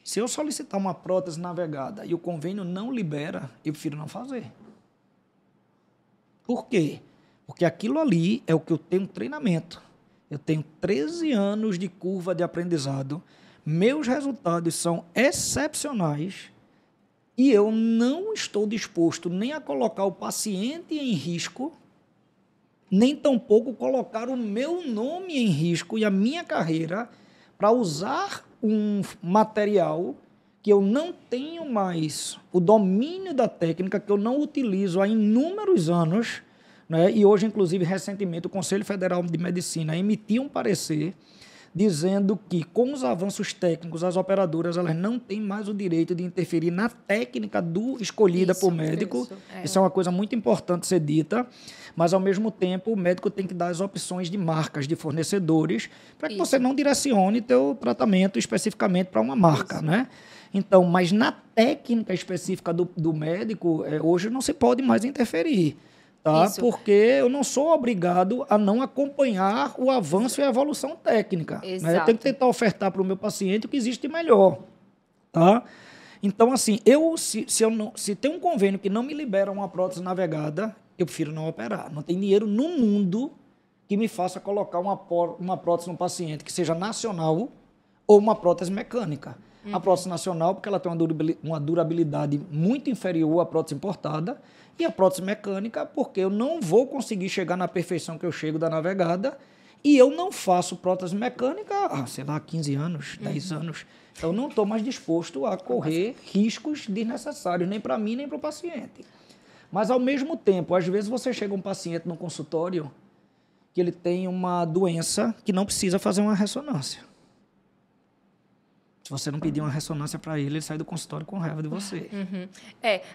Se eu solicitar uma prótese navegada e o convênio não libera, eu prefiro não fazer. Por quê? Porque aquilo ali é o que eu tenho treinamento. Eu tenho 13 anos de curva de aprendizado, meus resultados são excepcionais e eu não estou disposto nem a colocar o paciente em risco, nem tampouco colocar o meu nome em risco e a minha carreira para usar um material que eu não tenho mais o domínio da técnica, que eu não utilizo há inúmeros anos, né? E hoje, inclusive, recentemente, o Conselho Federal de Medicina emitiu um parecer dizendo que, com os avanços técnicos, as operadoras elas não têm mais o direito de interferir na técnica escolhida por médico. Isso é uma coisa muito importante ser dita, mas, ao mesmo tempo, o médico tem que dar as opções de marcas, de fornecedores, para que você não direcione teu tratamento especificamente para uma marca, né? Então, mas na técnica específica do médico, hoje não se pode mais interferir. Tá? Porque eu não sou obrigado a não acompanhar o avanço e a evolução técnica. Né? Eu tenho que tentar ofertar para o meu paciente o que existe de melhor. Tá? Então, assim, se tem um convênio que não me libera uma prótese navegada, eu prefiro não operar. Não tem dinheiro no mundo que me faça colocar uma prótese no paciente que seja nacional ou uma prótese mecânica. A prótese nacional, porque ela tem uma durabilidade muito inferior à prótese importada, e a prótese mecânica, porque eu não vou conseguir chegar na perfeição que eu chego da navegada, e eu não faço prótese mecânica há, sei lá, 15 anos, 10 anos. Então, eu não estou mais disposto a correr riscos desnecessários, nem para mim, nem para o paciente. Mas, ao mesmo tempo, às vezes você chega um paciente no consultório que ele tem uma doença que não precisa fazer uma ressonância. Se você não pedir uma ressonância para ele sai do consultório com raiva de você.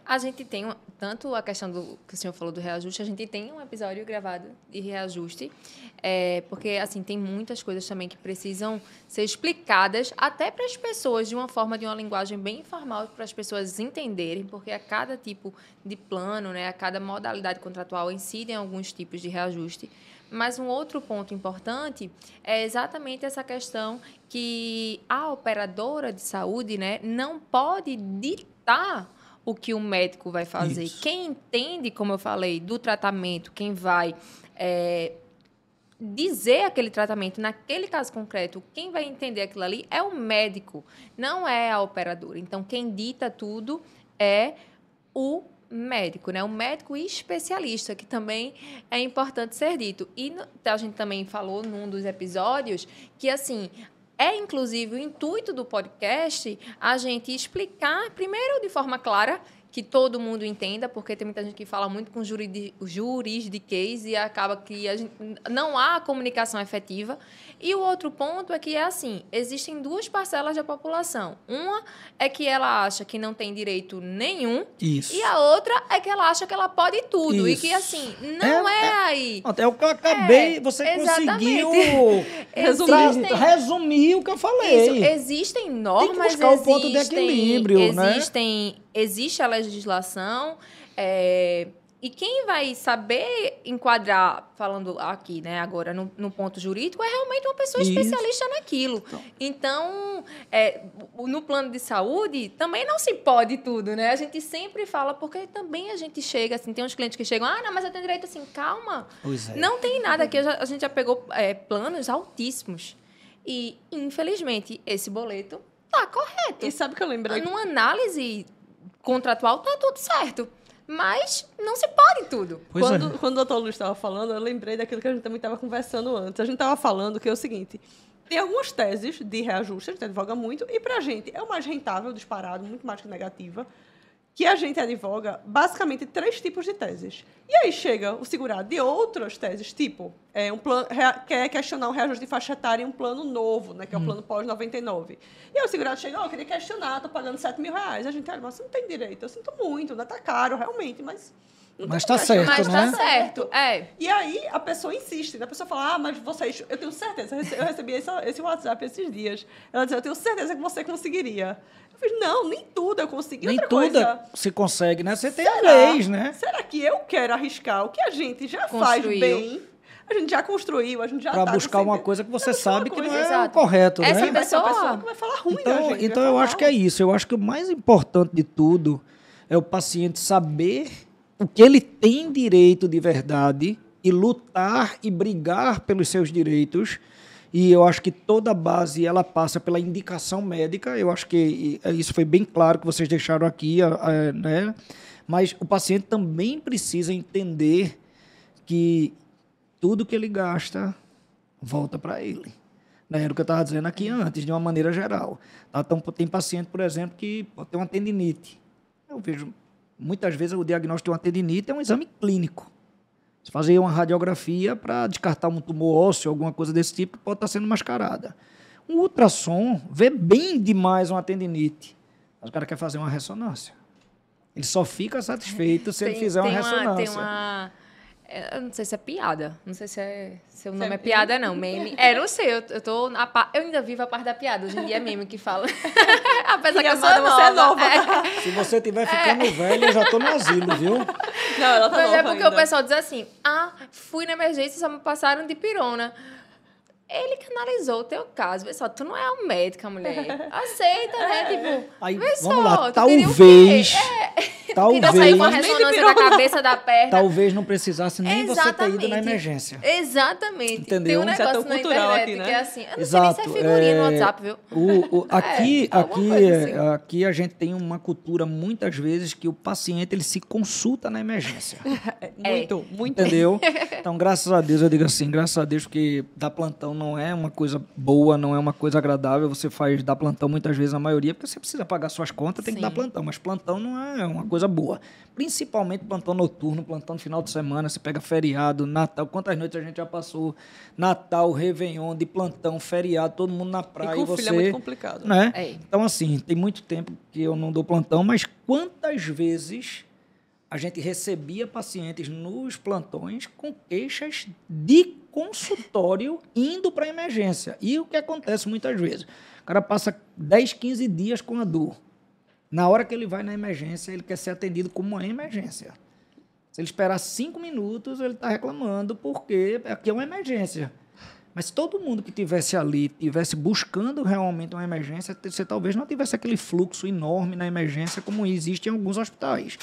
A gente tem, tanto a questão do que o senhor falou do reajuste, a gente tem um episódio gravado de reajuste, porque, assim, tem muitas coisas também que precisam ser explicadas até para as pessoas de uma linguagem bem informal, para as pessoas entenderem, porque a cada tipo de plano, né, a cada modalidade contratual incidem alguns tipos de reajuste. Mas um outro ponto importante é exatamente essa questão que a operadora de saúde, né, não pode ditar o que o médico vai fazer. Isso. Quem entende, como eu falei, do tratamento, quem vai dizer aquele tratamento, naquele caso concreto, quem vai entender aquilo ali é o médico, não é a operadora. Então, quem dita tudo é o médico, né? O médico especialista, que também é importante ser dito. E a gente também falou num dos episódios que, assim, inclusive o intuito do podcast a gente explicar, primeiro, de forma clara, que todo mundo entenda, porque tem muita gente que fala muito com juridiquês e acaba que não há comunicação efetiva. E o outro ponto é que, assim, existem duas parcelas da população. Uma é que ela acha que não tem direito nenhum. Isso. E a outra é que ela acha que ela pode tudo. Isso. E que, assim, não é aí. É o que eu acabei, você exatamente. conseguiu resumir o que eu falei. Isso, existem normas, tem que buscar o ponto de equilíbrio, existe a legislação, e quem vai saber enquadrar, falando aqui, né, agora, no ponto jurídico, é realmente uma pessoa especialista naquilo. Então, no plano de saúde, também não se pode tudo, né? A gente sempre fala, porque também a gente chega, assim, tem uns clientes que chegam, não, mas eu tenho direito, assim, calma. Pois é. Não tem nada, aqui a gente já pegou planos altíssimos. E, infelizmente, esse boleto tá correto. E sabe o que eu lembrei? Numa análise contratual, tá tudo certo. Mas não se pode tudo. Quando o doutor Luiz estava falando, eu lembrei daquilo que a gente também estava conversando antes. A gente estava falando que é o seguinte, tem algumas teses de reajuste, a gente advoga muito, e para a gente é o mais rentável, disparado, muito mais que negativa, que a gente advoga basicamente 3 tipos de teses. E aí chega o segurado de outras teses, tipo, quer questionar um reajuste de faixa etária em um plano novo, né, que é o plano pós-99. E aí o segurado chega, eu queria questionar, estou pagando R$7.000. A gente, mas você não tem direito, eu sinto muito, né, tá caro, realmente, mas... Mas tá certo, mas né? Mas tá certo, E aí a pessoa insiste, né? A pessoa fala, mas vocês... Eu tenho certeza, eu recebi esse WhatsApp esses dias. Ela dizia, eu tenho certeza que você conseguiria. Eu fiz, não, nem tudo eu consegui. Nem outra tudo coisa, se consegue, né? Você tem a leis, né? Será que eu quero arriscar o que a gente já faz bem? A gente já construiu, a gente já para buscar uma coisa que você sabe que não é exato. o correto, Essa né? Vai ser uma pessoa que vai falar ruim da gente. Então eu acho que é isso. Eu acho que o mais importante de tudo é o paciente saber o que ele tem direito de verdade e lutar e brigar pelos seus direitos. E eu acho que toda a base ela passa pela indicação médica. Eu acho que isso foi bem claro que vocês deixaram aqui, né? Mas o paciente também precisa entender que tudo que ele gasta volta para ele. Era o que eu estava dizendo aqui antes, de uma maneira geral. Então, tem paciente, por exemplo, que pode ter uma tendinite. Eu vejo, muitas vezes, o diagnóstico de uma tendinite é um exame clínico. Você fazer uma radiografia para descartar um tumor ósseo, alguma coisa desse tipo, que pode estar sendo mascarada. Um ultrassom vê bem demais uma tendinite. Mas o cara quer fazer uma ressonância. Ele só fica satisfeito se ele fizer uma ressonância. Eu não sei se é piada. Não sei se o nome é piada, não. Meme. Não sei. Eu ainda vivo a parte da piada. Hoje em dia é meme que fala. Apesar que eu sou nova. Você é nova. Se você estiver ficando velho, eu já estou no asilo, viu? Não, ela tá Mas nova é porque ainda. o pessoal diz assim, fui na emergência e só me passaram de pirona. Ele que analisou o teu caso. Vê só, tu não é um médica, mulher. Aceita, né? Tipo, Aí, vê só. vamos lá, tu queria o talvez... quê? Talvez, queria sair uma ressonância da cabeça, da perna. Talvez não precisasse nem você ter ido na emergência. Exatamente. Entendeu? Tem um Isso é negócio tão na cultural internet aqui, né? que é assim. Eu não Exato. sei nem se é figurinha no WhatsApp, viu? Aqui a gente tem uma cultura, muitas vezes, que o paciente ele se consulta na emergência. Muito. Entendeu? Então, graças a Deus, eu digo assim, graças a Deus, porque dar plantão não é uma coisa boa, não é uma coisa agradável. Você dar plantão muitas vezes, a maioria, porque você precisa pagar suas contas, tem que dar plantão. Mas plantão não é uma coisa coisa boa. Principalmente plantão noturno, plantão de final de semana, você pega feriado, Natal. Quantas noites a gente já passou? Natal, Réveillon, de plantão, feriado, todo mundo na praia. E com filho é muito complicado. Né? É. Então, assim, tem muito tempo que eu não dou plantão, mas quantas vezes a gente recebia pacientes nos plantões com queixas de consultório indo para a emergência. E o que acontece muitas vezes? O cara passa 10, 15 dias com a dor. Na hora que ele vai na emergência, ele quer ser atendido como uma emergência. Se ele esperar 5 minutos, ele está reclamando porque aqui é uma emergência. Mas se todo mundo que estivesse ali estivesse buscando realmente uma emergência, você talvez não tivesse aquele fluxo enorme na emergência como existe em alguns hospitais.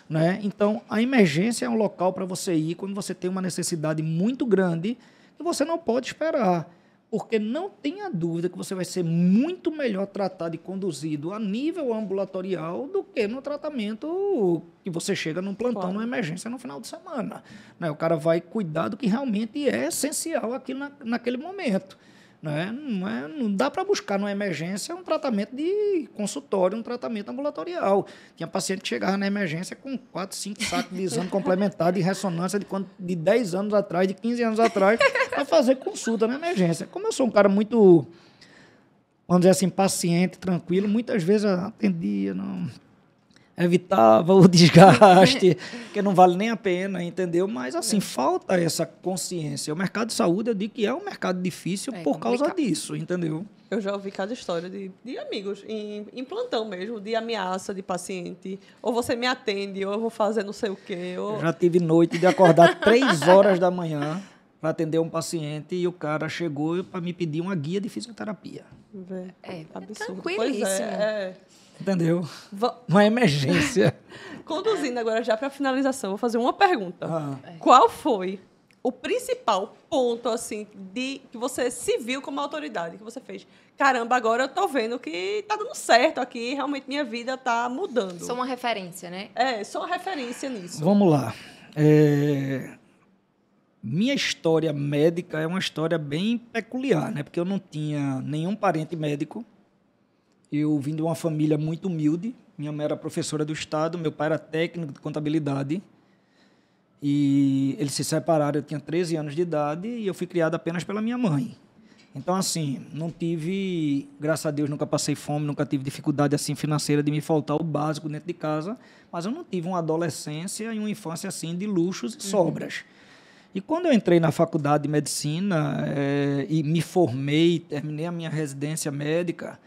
Né? Então, a emergência é um local para você ir quando você tem uma necessidade muito grande e você não pode esperar. Porque não tenha dúvida que você vai ser muito melhor tratado e conduzido a nível ambulatorial do que no tratamento que você chega num plantão, numa emergência no final de semana. Né? O cara vai cuidar do que realmente é essencial aqui naquele momento. Né? Não dá para buscar numa emergência um tratamento de consultório, um tratamento ambulatorial. Tinha paciente que chegava na emergência com 4, 5 sacos de exame complementar de ressonância de 10 anos atrás, de 15 anos atrás, para fazer consulta na emergência. Como eu sou um cara muito, vamos dizer assim, paciente, tranquilo, muitas vezes eu atendia, não evitava o desgaste, que não vale nem a pena, entendeu? Mas, assim, falta essa consciência. O mercado de saúde, eu digo que é um mercado difícil por causa disso, entendeu? Eu já ouvi cada história de amigos, em plantão mesmo, de ameaça de paciente. Ou você me atende, ou eu vou fazer não sei o quê. Ou... Eu já tive noite de acordar 3 horas da manhã para atender um paciente e o cara chegou para me pedir uma guia de fisioterapia. Absurdo. Tranquilíssimo. Pois é. Entendeu? Uma emergência. Conduzindo agora já para a finalização, vou fazer uma pergunta. Qual foi o principal ponto, assim, que você se viu como autoridade, que você fez? Caramba, agora eu tô vendo que tá dando certo aqui, realmente minha vida tá mudando. Sou uma referência, né? Sou uma referência nisso. Vamos lá. Minha história médica é uma história bem peculiar, né? Porque eu não tinha nenhum parente médico. Eu vim de uma família muito humilde. Minha mãe era professora do Estado, meu pai era técnico de contabilidade. E eles se separaram, eu tinha 13 anos de idade e eu fui criado apenas pela minha mãe. Então, assim, não tive, graças a Deus, nunca passei fome, nunca tive dificuldade assim financeira de me faltar o básico dentro de casa, mas eu não tive uma adolescência e uma infância assim de luxos e sobras. E quando eu entrei na faculdade de medicina e me formei, terminei a minha residência médica,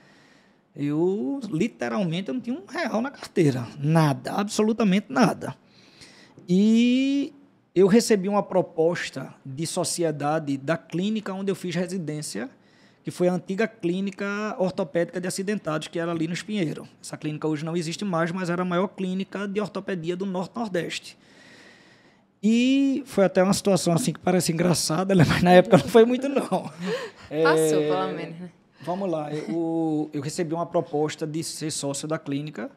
eu literalmente não tinha R$1 na carteira, nada, absolutamente nada. E eu recebi uma proposta de sociedade da clínica onde eu fiz residência, que foi a antiga clínica ortopédica de acidentados, que era ali no Espinheiro. Essa clínica hoje não existe mais, mas era a maior clínica de ortopedia do Norte-Nordeste. E foi até uma situação assim que parece engraçada, mas na época não foi muito, não. Passou, pelo menos, né? Vamos lá, eu recebi uma proposta de ser sócio da clínica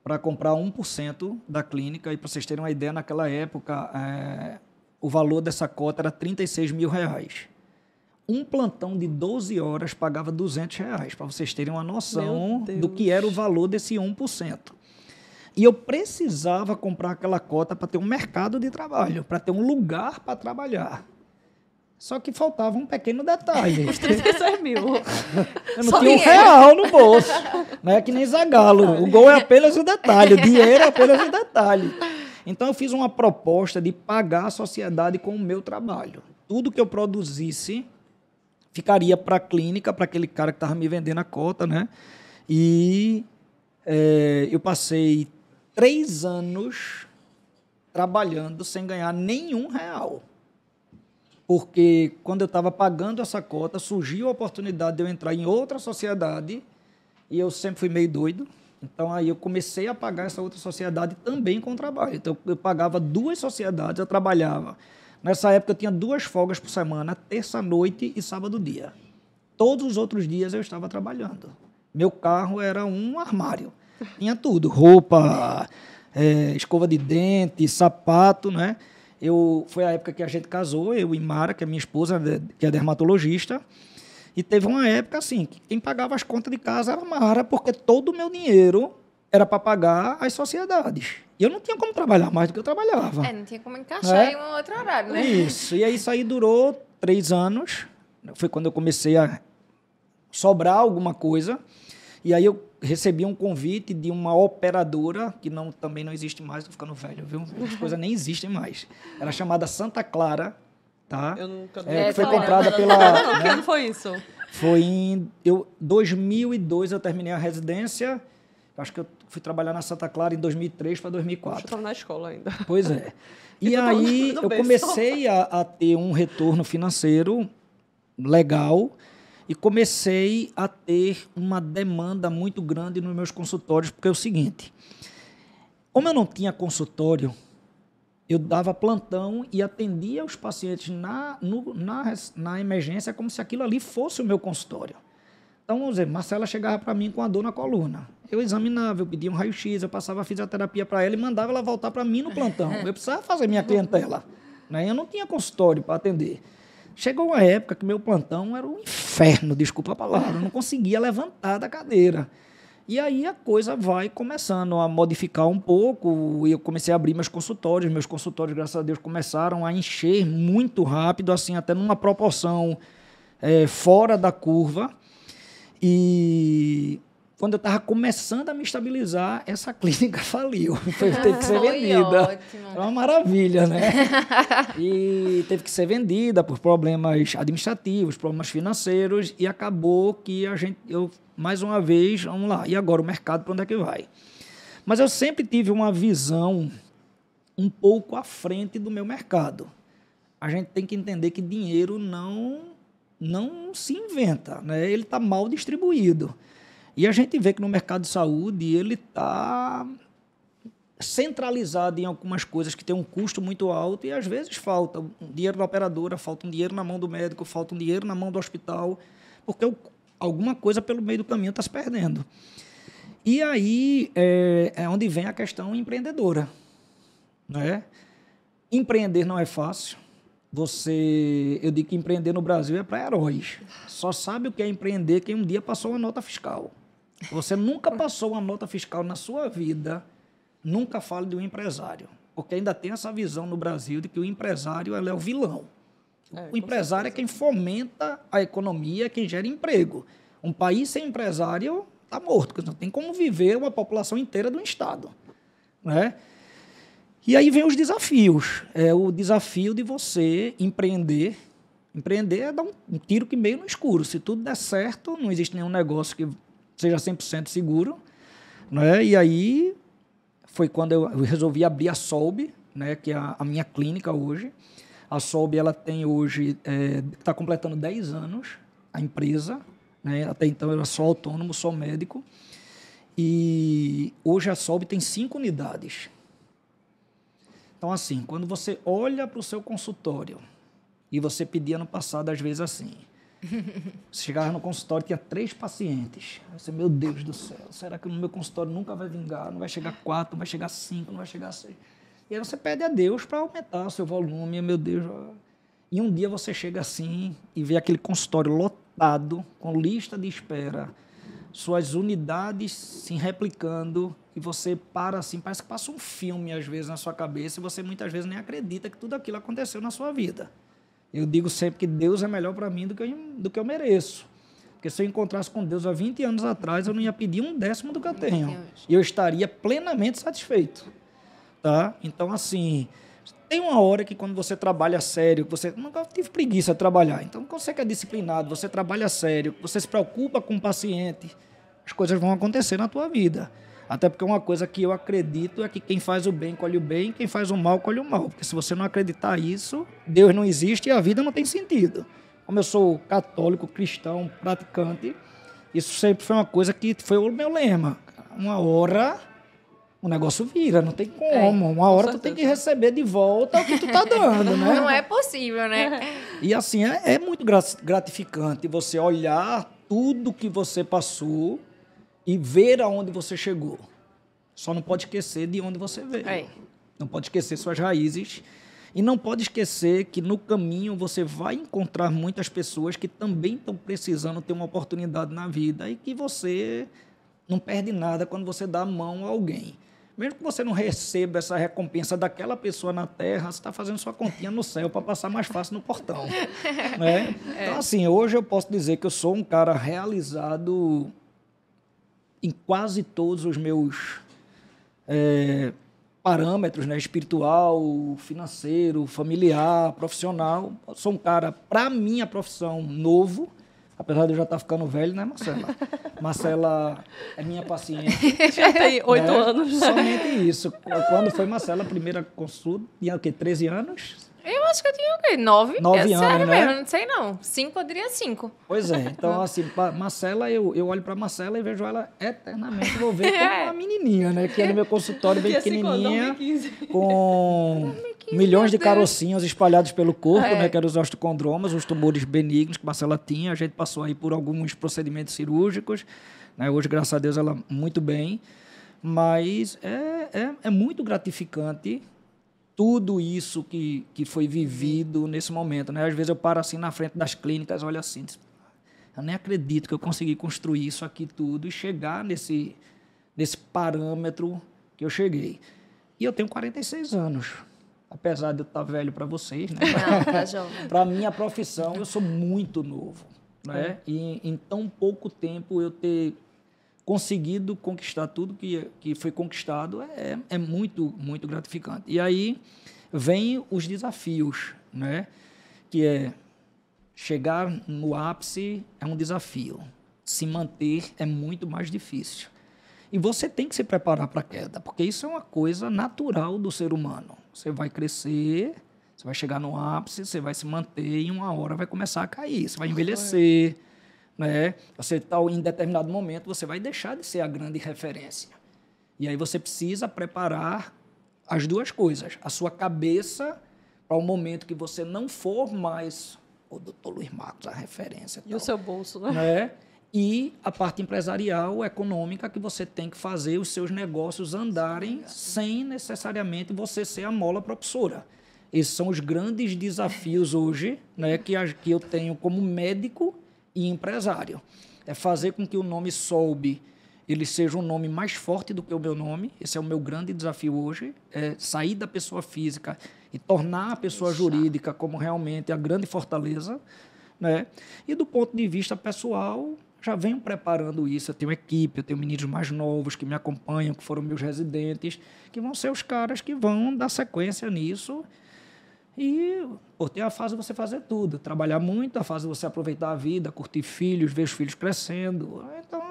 para comprar 1% da clínica. E para vocês terem uma ideia, naquela época, o valor dessa cota era R$36 mil. Um plantão de 12 horas pagava R$200, para vocês terem uma noção do que era o valor desse 1%. E eu precisava comprar aquela cota para ter um mercado de trabalho, para ter um lugar para trabalhar. Só que faltava um pequeno detalhe. Os 36 mil. Eu não tinha R$1 no bolso. Não é que nem Zagallo. O gol é apenas o detalhe, o dinheiro é apenas o detalhe. Então, eu fiz uma proposta de pagar a sociedade com o meu trabalho. Tudo que eu produzisse ficaria para a clínica, para aquele cara que estava me vendendo a cota, né? E eu passei 3 anos trabalhando sem ganhar nenhum R$1. Porque quando eu estava pagando essa cota, surgiu a oportunidade de eu entrar em outra sociedade e eu sempre fui meio doido. Então, aí eu comecei a pagar essa outra sociedade também com trabalho. Então, eu pagava 2 sociedades, eu trabalhava. Nessa época, eu tinha 2 folgas por semana, terça-noite e sábado-dia. Todos os outros dias eu estava trabalhando. Meu carro era um armário. Tinha tudo, roupa, escova de dente, sapato, né? Foi a época que a gente casou, eu e Mara, que é minha esposa, que é dermatologista, e teve uma época assim, que quem pagava as contas de casa era Mara, porque todo o meu dinheiro era para pagar as sociedades. E eu não tinha como trabalhar mais do que eu trabalhava. Não tinha como encaixar em um outro horário, né? Isso. E aí isso aí durou 3 anos. Foi quando eu comecei a sobrar alguma coisa. E aí eu recebi um convite de uma operadora, que também não existe mais, estou ficando velho, viu? As coisas nem existem mais. Era chamada Santa Clara, tá? Eu nunca... Que foi comprada pela... Que ano foi isso? Foi em 2002 eu terminei a residência. Acho que eu fui trabalhar na Santa Clara em 2003 para 2004. Eu estava na escola ainda. Pois é. E Então, aí tudo eu bem, comecei a ter um retorno financeiro legal e comecei a ter uma demanda muito grande nos meus consultórios, porque é o seguinte, como eu não tinha consultório, eu dava plantão e atendia os pacientes na emergência como se aquilo ali fosse o meu consultório. Então, vamos dizer, Marcela chegava para mim com a dor na coluna. Eu examinava, eu pedia um raio-x, eu passava a fisioterapia para ela e mandava ela voltar para mim no plantão. Eu precisava fazer minha clientela, né? Eu não tinha consultório para atender. Chegou uma época que meu plantão era um inferno, desculpa a palavra, eu não conseguia levantar da cadeira. E aí a coisa vai começando a modificar um pouco, e eu comecei a abrir meus consultórios, graças a Deus, começaram a encher muito rápido, assim, até numa proporção fora da curva. E quando eu estava começando a me estabilizar, essa clínica faliu. Teve que ser vendida. Ótimo. É uma maravilha, né? E teve que ser vendida por problemas administrativos, problemas financeiros, e acabou que eu mais uma vez, vamos lá, e agora o mercado para onde é que vai? Mas eu sempre tive uma visão um pouco à frente do meu mercado. A gente tem que entender que dinheiro não se inventa, né? Ele está mal distribuído. E a gente vê que no mercado de saúde ele está centralizado em algumas coisas que tem um custo muito alto e às vezes falta um dinheiro da operadora, falta um dinheiro na mão do médico, falta um dinheiro na mão do hospital, porque alguma coisa pelo meio do caminho está se perdendo. E aí é onde vem a questão empreendedora, né? Empreender não é fácil. Eu digo que empreender no Brasil é para heróis. Só sabe o que é empreender quem um dia passou uma nota fiscal. Você nunca passou uma nota fiscal na sua vida, nunca fale de um empresário. Porque ainda tem essa visão no Brasil de que o empresário é o vilão. O empresário é quem fomenta a economia, é quem gera emprego. Um país sem empresário está morto, porque não tem como viver uma população inteira de um estado, né? E aí vem os desafios. É o desafio de você empreender. Empreender é dar um tiro que meio no escuro. Se tudo der certo, não existe nenhum negócio que seja 100% seguro, né? E aí foi quando eu resolvi abrir a Solb, né, que é a minha clínica hoje. A Solb, ela tem hoje, está completando 10 anos, a empresa, né? Até então eu era só autônomo, só médico. E hoje a Solb tem 5 unidades. Então, assim, quando você olha para o seu consultório, e você pedia no passado, às vezes, assim, você chegava no consultório, tinha 3 pacientes. Você, meu Deus do céu, será que no meu consultório nunca vai vingar? Não vai chegar 4, não vai chegar 5, não vai chegar 6. E aí você pede a Deus para aumentar o seu volume, meu Deus. E um dia você chega assim e vê aquele consultório lotado, com lista de espera, suas unidades se replicando, e você para assim, parece que passa um filme às vezes na sua cabeça e você muitas vezes nem acredita que tudo aquilo aconteceu na sua vida. Eu digo sempre que Deus é melhor para mim do que eu mereço. Porque se eu encontrasse com Deus há 20 anos atrás, eu não ia pedir 1/10 do que eu tenho. E eu estaria plenamente satisfeito. Tá? Então, assim, tem uma hora que quando você trabalha sério, você nunca tive preguiça de trabalhar. Então, quando você é disciplinado, você trabalha sério, você se preocupa com o paciente, as coisas vão acontecer na tua vida. Até porque uma coisa que eu acredito é que quem faz o bem colhe o bem, quem faz o mal colhe o mal. Porque se você não acreditar isso, Deus não existe e a vida não tem sentido. Como eu sou católico, cristão, praticante, isso sempre foi uma coisa que foi o meu lema. Uma hora o negócio vira, não tem como. Uma hora tu tem que receber de volta o que tu tá dando, né? Não é possível, né? E assim, é muito gratificante você olhar tudo que você passou e ver aonde você chegou. Só não pode esquecer de onde você veio. Não pode esquecer suas raízes. E não pode esquecer que no caminho você vai encontrar muitas pessoas que também estão precisando ter uma oportunidade na vida e que você não perde nada quando você dá a mão a alguém. Mesmo que você não receba essa recompensa daquela pessoa na terra, você está fazendo sua continha no céu para passar mais fácil no portão. Né? Então, assim, hoje eu posso dizer que eu sou um cara realizado em quase todos os meus parâmetros, né? Espiritual, financeiro, familiar, profissional. Eu sou um cara, para minha profissão, novo, apesar de eu já estar ficando velho, né, Marcela? Marcela é minha paciente. Já tem 8 anos. Somente isso. Quando foi Marcela, a primeira consulta, tinha o quê? 13 anos? Eu acho que eu tinha o quê? 9? 9 anos, sério né? mesmo, não sei não. 5, eu diria 5. Pois é. Então, assim, Marcela, eu olho para Marcela e vejo ela eternamente, vou ver como uma menininha, né? Que é no meu consultório bem pequenininha, 2015. com milhões de carocinhos espalhados pelo corpo, né? Que eram os osteocondromas, os tumores benignos que Marcela tinha. A gente passou aí por alguns procedimentos cirúrgicos, né? Hoje, graças a Deus, ela muito bem. Mas é muito gratificante tudo isso que foi vivido nesse momento, né? Às vezes eu paro assim na frente das clínicas, olho assim, eu nem acredito que eu consegui construir isso aqui tudo e chegar nesse parâmetro que eu cheguei. E eu tenho 46 anos, apesar de eu estar velho para vocês, né? Não, tá jovem. Para a minha profissão, eu sou muito novo, né? E em tão pouco tempo eu ter conseguido conquistar tudo que foi conquistado é muito, muito gratificante. E aí vem os desafios, né? Que é chegar no ápice é um desafio, se manter é muito mais difícil. E você tem que se preparar para a queda, porque isso é uma coisa natural do ser humano. Você vai crescer, você vai chegar no ápice, você vai se manter e em uma hora vai começar a cair, você vai envelhecer, né? Você tá, em determinado momento você vai deixar de ser a grande referência. E aí você precisa preparar as duas coisas. A sua cabeça para o momento que você não for mais o doutor Luiz Marcos, a referência. E o seu bolso, né? Né? E a parte empresarial, econômica, que você tem que fazer os seus negócios andarem sem necessariamente você ser a mola propulsora. Esses são os grandes desafios hoje, né, que eu tenho como médico e empresário. É fazer com que o nome Solbe ele seja um nome mais forte do que o meu nome. Esse é o meu grande desafio hoje, é sair da pessoa física e tornar a pessoa jurídica como realmente a grande fortaleza, né? E do ponto de vista pessoal, já venho preparando isso. Eu tenho equipe, eu tenho meninos mais novos que me acompanham, que foram meus residentes, que vão ser os caras que vão dar sequência nisso. E tem a fase de você fazer tudo, trabalhar muito, a fase de você aproveitar a vida, curtir filhos, ver os filhos crescendo. Então,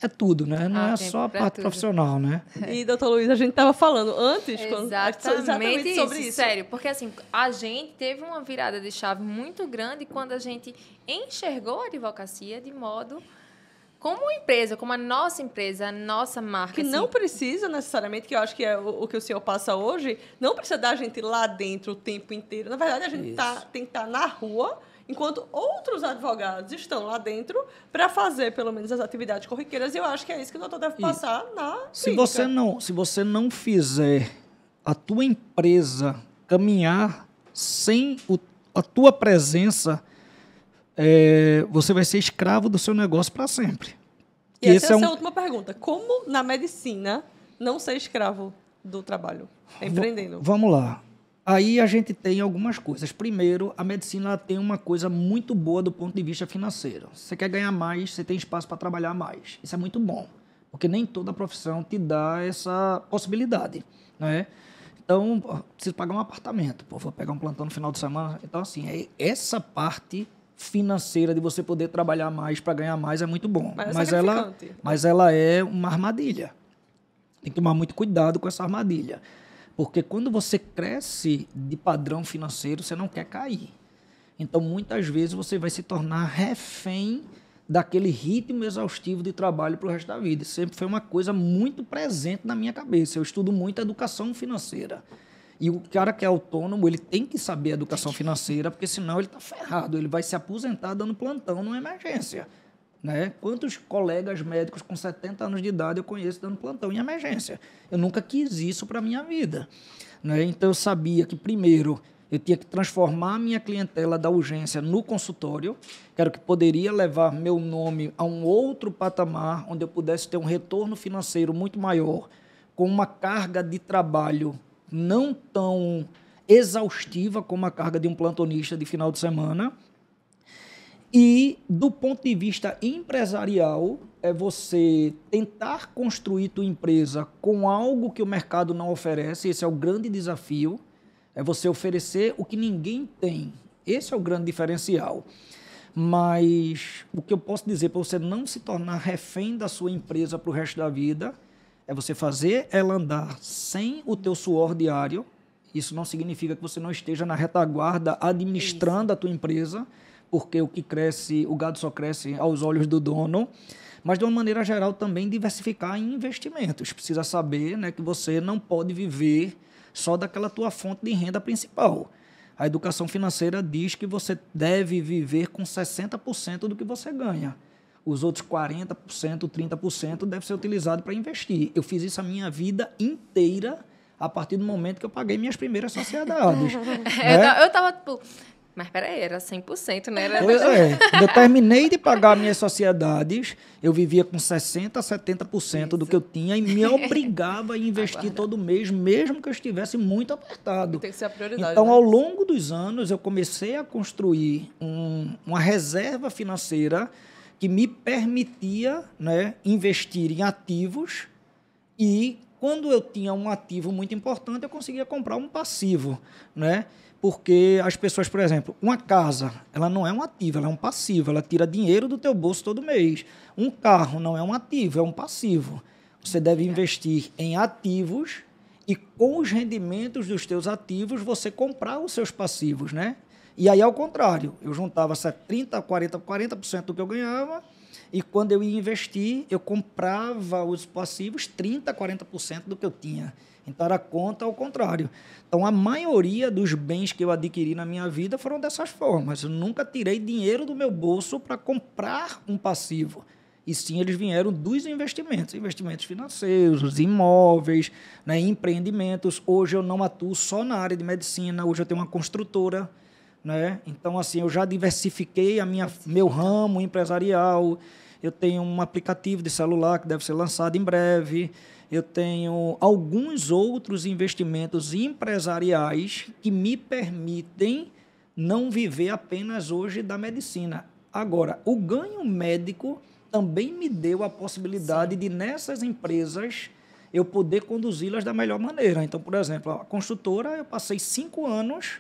é tudo, né? Não é só a parte profissional, né? E, doutor Luiz, a gente estava falando antes exatamente sobre isso. Sério, porque assim, a gente teve uma virada de chave muito grande quando a gente enxergou a advocacia de modo como empresa, como a nossa marca. Que assim. não precisa necessariamente, que eu acho que é o que o senhor passa hoje, não precisa da gente lá dentro o tempo inteiro. Na verdade, a gente tem que estar na rua, enquanto outros advogados estão lá dentro para fazer, pelo menos, as atividades corriqueiras. E eu acho que é isso que o doutor deve passar na clínica. Se você não fizer a tua empresa caminhar sem a tua presença, você vai ser escravo do seu negócio para sempre. E essa é a última pergunta. Como, na medicina, não ser escravo do trabalho, empreendendo? Vamos lá. Aí a gente tem algumas coisas. Primeiro, a medicina ela tem uma coisa muito boa do ponto de vista financeiro. Se você quer ganhar mais, você tem espaço para trabalhar mais. Isso é muito bom, porque nem toda profissão te dá essa possibilidade, né? Então, preciso pagar um apartamento, vou pegar um plantão no final de semana. Então, assim, essa parte financeira de você poder trabalhar mais para ganhar mais é muito bom. Mas ela é uma armadilha. Tem que tomar muito cuidado com essa armadilha. Porque quando você cresce de padrão financeiro, você não quer cair. Então, muitas vezes, você vai se tornar refém daquele ritmo exaustivo de trabalho para o resto da vida. Isso sempre foi uma coisa muito presente na minha cabeça. Eu estudo muito educação financeira. E o cara que é autônomo, ele tem que saber educação financeira, porque senão ele está ferrado. Ele vai se aposentar dando plantão numa emergência. Né? Quantos colegas médicos com 70 anos de idade eu conheço dando plantão em emergência? Eu nunca quis isso para a minha vida. Né? Então, eu sabia que, primeiro, Eu tinha que transformar a minha clientela da urgência no consultório, que era o que poderia levar meu nome a um outro patamar, onde eu pudesse ter um retorno financeiro muito maior, com uma carga de trabalho não tão exaustiva como a carga de um plantonista de final de semana. E, do ponto de vista empresarial, é você tentar construir tua empresa com algo que o mercado não oferece. Esse é o grande desafio. É você oferecer o que ninguém tem. Esse é o grande diferencial. Mas o que eu posso dizer para você não se tornar refém da sua empresa para o resto da vida é você fazer ela andar sem o teu suor diário. Isso não significa que você não esteja na retaguarda administrando a tua empresa, porque o que cresce, o gado só cresce aos olhos do dono, mas de uma maneira geral também diversificar em investimentos. Precisa saber, né, que você não pode viver só daquela tua fonte de renda principal. A educação financeira diz que você deve viver com 60% do que você ganha. Os outros 40%, 30% deve ser utilizado para investir. Eu fiz isso a minha vida inteira a partir do momento que eu paguei minhas primeiras sociedades. Né? Eu tava tipo... Mas peraí, era 100%, né? Pois é. Quando eu terminei de pagar minhas sociedades, eu vivia com 60%, 70% do que eu tinha e me obrigava a investir todo mês, mesmo que eu estivesse muito apertado. Tem que ser a prioridade. Então, né? ao longo dos anos, eu comecei a construir uma reserva financeira que me permitia, né, investir em ativos e, quando eu tinha um ativo muito importante, eu conseguia comprar um passivo, né? Porque as pessoas, por exemplo, uma casa, ela não é um ativo, ela é um passivo, ela tira dinheiro do teu bolso todo mês. Um carro não é um ativo, é um passivo. Você deve investir em ativos e, com os rendimentos dos teus ativos, você comprar os seus passivos, né? E aí, ao contrário, eu juntava 30%, 40% do que eu ganhava e, quando eu ia investir, eu comprava os passivos 30%, 40% do que eu tinha. Então, era conta ao contrário. Então, a maioria dos bens que eu adquiri na minha vida foram dessas formas. Eu nunca tirei dinheiro do meu bolso para comprar um passivo. E sim, eles vieram dos investimentos. Investimentos financeiros, imóveis, né, empreendimentos. Hoje eu não atuo só na área de medicina. Hoje eu tenho uma construtora. Né? Então, assim, eu já diversifiquei meu ramo empresarial. Eu tenho um aplicativo de celular que deve ser lançado em breve. Eu tenho alguns outros investimentos empresariais que me permitem não viver apenas hoje da medicina. Agora, o ganho médico também me deu a possibilidade de, nessas empresas, eu poder conduzi-las da melhor maneira. Então, por exemplo, a construtora, eu passei 5 anos,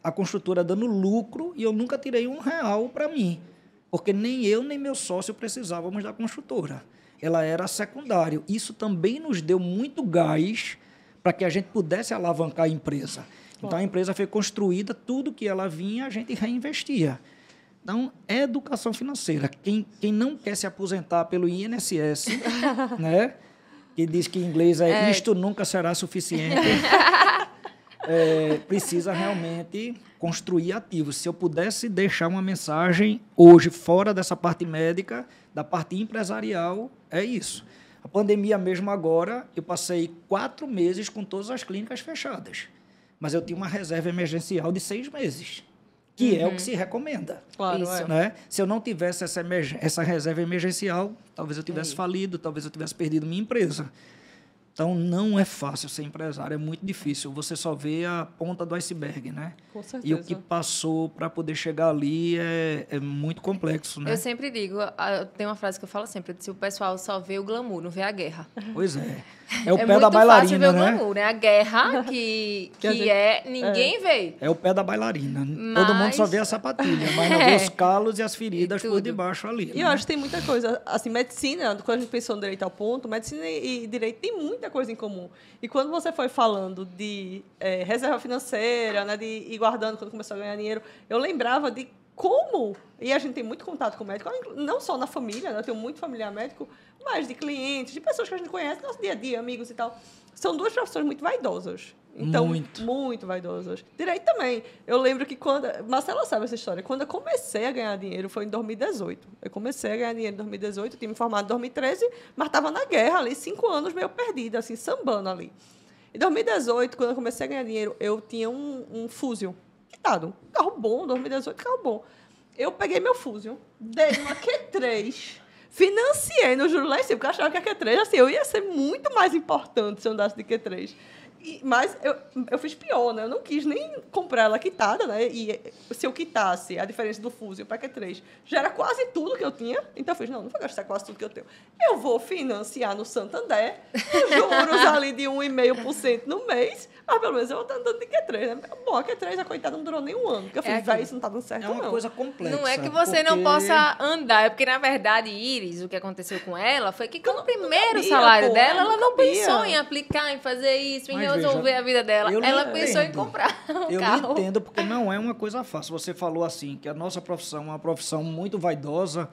a construtora dando lucro, e eu nunca tirei R$1 para mim, porque nem eu nem meu sócio precisávamos da construtora. Ela era secundário. Isso também nos deu muito gás para que a gente pudesse alavancar a empresa. Então, a empresa foi construída, tudo que ela vinha, a gente reinvestia. Então, é educação financeira. Quem não quer se aposentar pelo INSS, né, que diz que em inglês isto nunca será suficiente, precisa realmente construir ativos. Se eu pudesse deixar uma mensagem hoje, fora dessa parte médica, da parte empresarial, é isso. A pandemia mesmo agora, eu passei 4 meses com todas as clínicas fechadas. Mas eu tinha uma reserva emergencial de 6 meses, que é o que se recomenda. Claro, Isso. Né? Se eu não tivesse essa reserva emergencial, talvez eu tivesse falido, talvez eu tivesse perdido minha empresa. Então, não é fácil ser empresário, é muito difícil. Você só vê a ponta do iceberg, né? Com certeza. E o que passou para poder chegar ali é muito complexo, né? Eu sempre digo, tem uma frase que eu falo sempre, se o pessoal só vê o glamour, não vê a guerra. Pois é. É o pé muito da bailarina, fácil ver né? o glamour, né? A guerra que ninguém vê. É o pé da bailarina. Todo mundo só vê a sapatilha, mas não vê os calos e as feridas por debaixo ali. E eu acho que tem muita coisa. Assim, medicina, quando a gente pensou no direito ao ponto, medicina e direito tem muita coisa em comum. E quando você foi falando de reserva financeira, né, de ir guardando quando começou a ganhar dinheiro, eu lembrava de como, e a gente tem muito contato com médico, não só na família, né, eu tenho muito familiar médico, mas de clientes, de pessoas que a gente conhece no nosso dia a dia, amigos e tal. São 2 profissões muito vaidosas. Então, muito vaidosas. Direito também. Eu lembro que Marcela sabe essa história. Quando eu comecei a ganhar dinheiro, foi em 2018. Eu comecei a ganhar dinheiro em 2018, eu tinha me formado em 2013, mas estava na guerra ali, 5 anos meio perdida, assim, sambando ali. Em 2018, quando eu comecei a ganhar dinheiro, eu tinha um Fusion. quitado. Carro bom, 2018, carro bom. Eu peguei meu Fusion, dei uma Q3, financiei no juro lá em cima, porque eu achava que a Q3, assim, eu ia ser muito mais importante se eu andasse de Q3. Mas eu fiz pior, né? Eu não quis nem comprar ela quitada, né? E se eu quitasse a diferença do Fusion para Q3, já era quase tudo que eu tinha. Então eu fiz, não vou gastar quase tudo que eu tenho. Eu vou financiar no Santander, juros ali de 1,5% no mês, mas pelo menos eu vou estar andando de Q3, né? Bom, a Q3, a coitada, não durou nem um ano. Porque eu fiz, isso não tá dando certo, É uma não. coisa complexa. Não é que você não possa andar, é porque, na verdade, Iris, o que aconteceu com ela foi que, com o primeiro salário dela, ela não pensou em aplicar, em fazer isso, em resolver a vida dela. Ela pensou em comprar um carro. Eu entendo, porque não é uma coisa fácil. Você falou assim, que a nossa profissão é uma profissão muito vaidosa,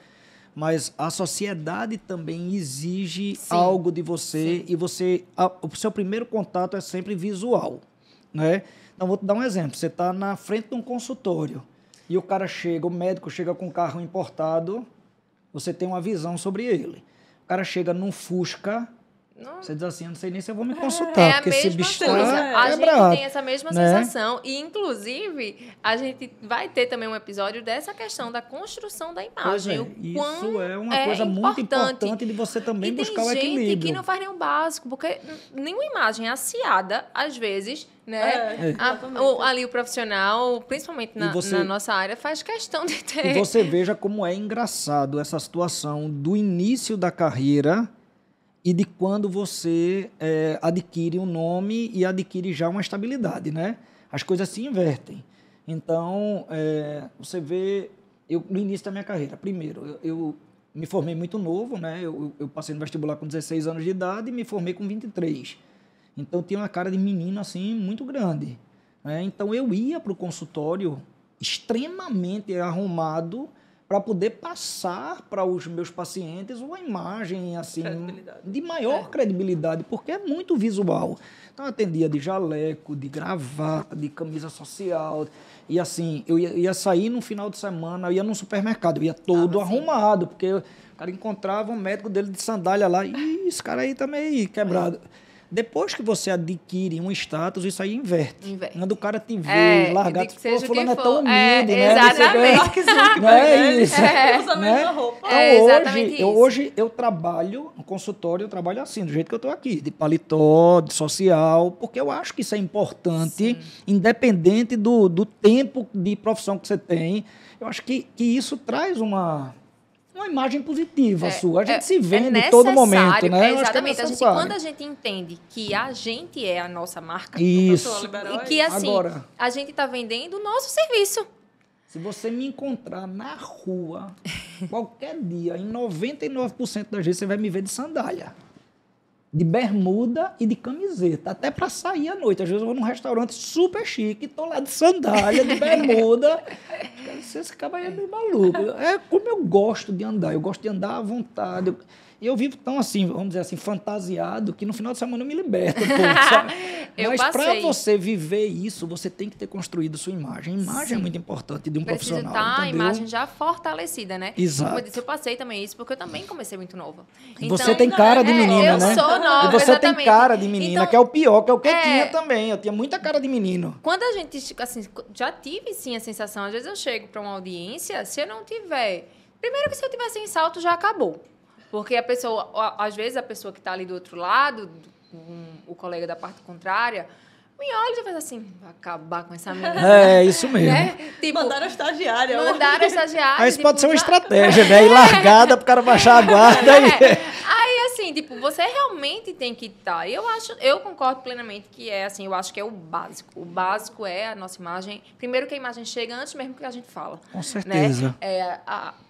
mas a sociedade também exige algo de você, e o seu primeiro contato é sempre visual, né? Então, vou te dar um exemplo. Você está na frente de um consultório e o médico chega com um carro importado, você tem uma visão sobre ele. O cara chega num Fusca, você diz assim, eu não sei nem se eu vou me consultar, porque esse bicho coisa. A gente quebrado, tem essa mesma né? sensação. E, inclusive, a gente vai ter também um episódio dessa questão da construção da imagem. Isso é uma coisa muito importante de você também buscar o equilíbrio. Tem gente que não faz nem o básico, porque nenhuma imagem aciada, às vezes, né? Ali o profissional, principalmente na nossa área, faz questão de ter. E você veja como é engraçado essa situação do início da carreira e de quando você adquire um nome e adquire já uma estabilidade, né? As coisas se invertem. Então, você vê... no início da minha carreira, primeiro, eu me formei muito novo, né? Eu passei no vestibular com 16 anos de idade e me formei com 23. Então, tinha uma cara de menino, assim, muito grande, né? Então, eu ia para o consultório extremamente arrumado para poder passar para os meus pacientes uma imagem assim de maior credibilidade, porque é muito visual. Então, eu atendia de jaleco, de gravata, de camisa social, e assim, eu ia sair no final de semana, eu ia num supermercado, eu ia todo arrumado, porque o cara encontrava um médico dele de sandália lá, e esse cara aí tá meio quebrado. Depois que você adquire um status, isso aí inverte. Quando o cara te vê largado, fulano é tão humilde, né? Exatamente. Não é isso. Usa a mesma roupa. Então, hoje eu trabalho no consultório, eu trabalho assim, do jeito que eu estou aqui, de paletó, de social, porque eu acho que isso é importante, independente do tempo de profissão que você tem. Eu acho que isso traz uma imagem positiva sua. A gente se vende em todo momento, né? Exatamente. Quando a gente entende que a gente é a nossa marca, isso. E que, assim, a gente está vendendo o nosso serviço. Se você me encontrar na rua, qualquer dia, em 99% das vezes, você vai me ver de sandália, de bermuda e de camiseta, até para sair à noite. Às vezes eu vou num restaurante super chique, estou lá de sandália, de bermuda. Esse cara aí é meio maluco. É como eu gosto de andar. Eu gosto de andar à vontade. E eu vivo tão assim, vamos dizer assim, fantasiado, que no final de semana eu me liberto. Mas para você viver isso, você tem que ter construído sua imagem. A imagem é muito importante de um profissional. Precisa estar a imagem já fortalecida, né? Exato. Como eu disse, eu passei também isso, porque eu também comecei muito nova. Então, você tem cara de menina, né? Eu sou nova, e você exatamente. tem cara de menina, então, que é o pior, que é o que eu tinha também. Eu tinha muita cara de menino. Quando a gente, assim, já tive, sim, a sensação, às vezes eu chego para uma audiência, se eu não tiver... Primeiro que se eu tiver sem salto, já acabou. Porque a pessoa, às vezes a pessoa que está ali do outro lado, o colega da parte contrária, me olha e já faz assim, vai acabar com essa menina. É, isso mesmo. Né? Tipo, mandaram a estagiária. Aí isso pode ser uma estratégia, né? Ir largada pro cara baixar a guarda. Aí, assim, tipo, você realmente tem que estar. Eu concordo plenamente que é assim, eu acho que é o básico. O básico é a nossa imagem. Primeiro que a imagem chega antes mesmo que a gente fala. Com certeza. Né?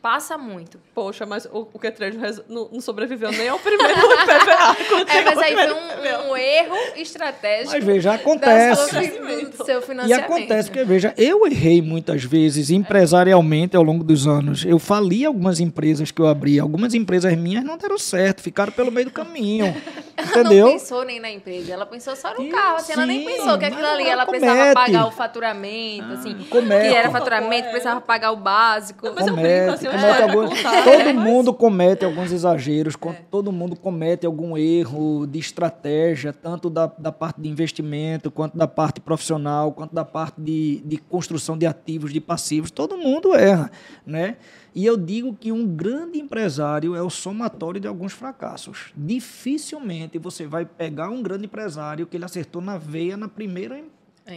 Passa muito. Poxa, mas o Q3 não sobreviveu nem ao primeiro PVA. Mas aí foi um erro estratégico. Mas veja, acontece. Do seu financiamento. E acontece porque, veja, eu errei muitas vezes empresarialmente ao longo dos anos. Eu fali algumas empresas que eu abri. Algumas empresas minhas não deram certo, ficaram pelo meio do caminho. Ela Entendeu? não pensou nem na empresa, ela pensou só no Sim, carro. Assim, ela nem sim, pensou que aquilo mas ali ela ela comete. precisava pagar o faturamento, assim, comete. que era faturamento, precisava pagar o básico. Mas eu brinco, assim, uma Comete história pra alguns, contar, todo né? mundo comete alguns exageros, todo mundo comete algum erro de estratégia, tanto da parte de investimento, quanto da parte profissional, quanto da parte de construção de ativos, de passivos, todo mundo erra, né? E eu digo que um grande empresário é o somatório de alguns fracassos. Dificilmente você vai pegar um grande empresário que ele acertou na veia na primeira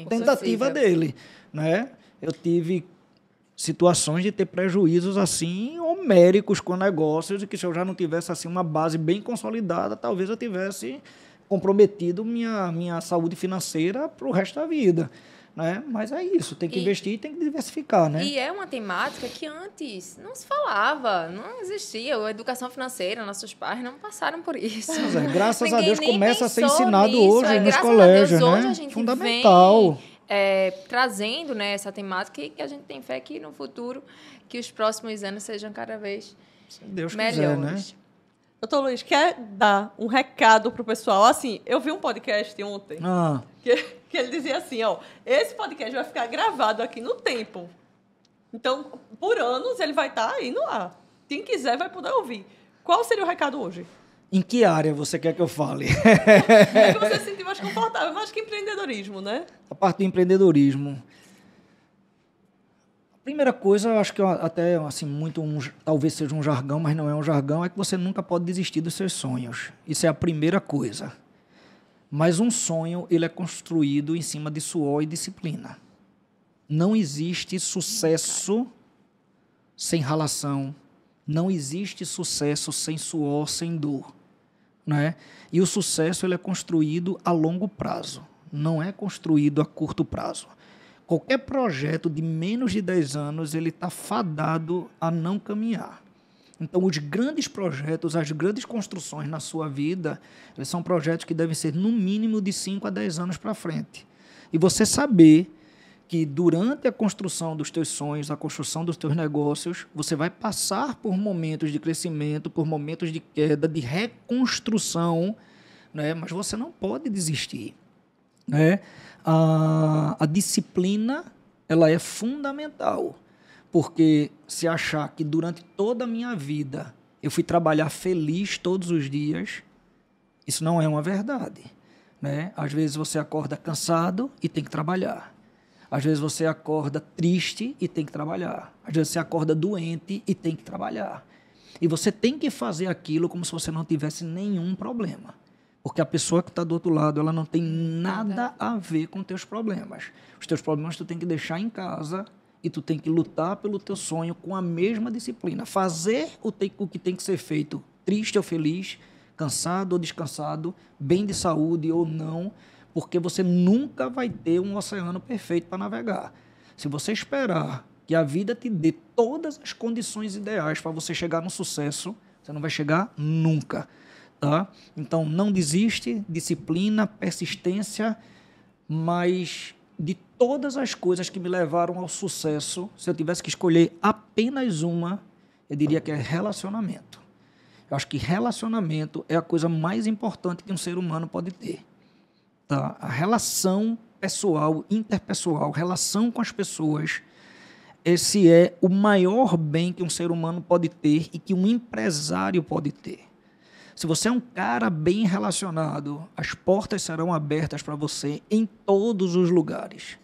tentativa dele, né? Eu tive situações de ter prejuízos assim homéricos com negócios e que se eu já não tivesse assim uma base bem consolidada, talvez eu tivesse comprometido minha saúde financeira para o resto da vida, né? Mas é isso, tem que investir e tem que diversificar, né? E é uma temática que antes não se falava, não existia. A educação financeira, nossos pais não passaram por isso. Pois é, graças a Ninguém Deus nem começa a ser pensou ensinado nisso. hoje nos Graças colégios, a Deus, né? hoje a gente Fundamental. vem trazendo, né, essa temática e que a gente tem fé que no futuro, que os próximos anos sejam cada vez Se Deus melhores. quiser, né? Doutor Luiz, quer dar um recado pro pessoal? Assim, eu vi um podcast ontem que ele dizia assim, ó, esse podcast vai ficar gravado aqui no tempo. Então, por anos, ele vai estar aí no ar. Quem quiser vai poder ouvir. Qual seria o recado hoje? Em que área você quer que eu fale? É que você se sentir mais confortável, mais que empreendedorismo, né? A parte do empreendedorismo. A primeira coisa, eu acho que até assim, talvez seja um jargão, mas não é um jargão, é que você nunca pode desistir dos seus sonhos. Isso é a primeira coisa. Mas um sonho, ele é construído em cima de suor e disciplina. Não existe sucesso sem ralação. Não existe sucesso sem suor, sem dor, né? E o sucesso ele é construído a longo prazo, não é construído a curto prazo. Qualquer projeto de menos de 10 anos, ele está fadado a não caminhar. Então, os grandes projetos, as grandes construções na sua vida, eles são projetos que devem ser no mínimo de 5 a 10 anos para frente. E você saber que durante a construção dos teus sonhos, a construção dos teus negócios, você vai passar por momentos de crescimento, por momentos de queda, de reconstrução, né? Mas você não pode desistir, né? A disciplina, ela é fundamental, porque se achar que durante toda a minha vida eu fui trabalhar feliz todos os dias, isso não é uma verdade, né? Às vezes você acorda cansado e tem que trabalhar. Às vezes você acorda triste e tem que trabalhar. Às vezes você acorda doente e tem que trabalhar. E você tem que fazer aquilo como se você não tivesse nenhum problema. Porque a pessoa que está do outro lado, ela não tem nada a ver com teus problemas. Os teus problemas tu tem que deixar em casa e tu tem que lutar pelo teu sonho com a mesma disciplina. Fazer o que tem que ser feito, triste ou feliz, cansado ou descansado, bem de saúde ou não, porque você nunca vai ter um oceano perfeito para navegar. Se você esperar que a vida te dê todas as condições ideais para você chegar no sucesso, você não vai chegar nunca, tá? Então, não desiste, disciplina, persistência, mas de todas as coisas que me levaram ao sucesso, se eu tivesse que escolher apenas uma, eu diria que é relacionamento. Eu acho que relacionamento é a coisa mais importante que um ser humano pode ter. Tá? A relação pessoal, interpessoal, relação com as pessoas, esse é o maior bem que um ser humano pode ter e que um empresário pode ter. Se você é um cara bem relacionado, as portas serão abertas para você em todos os lugares.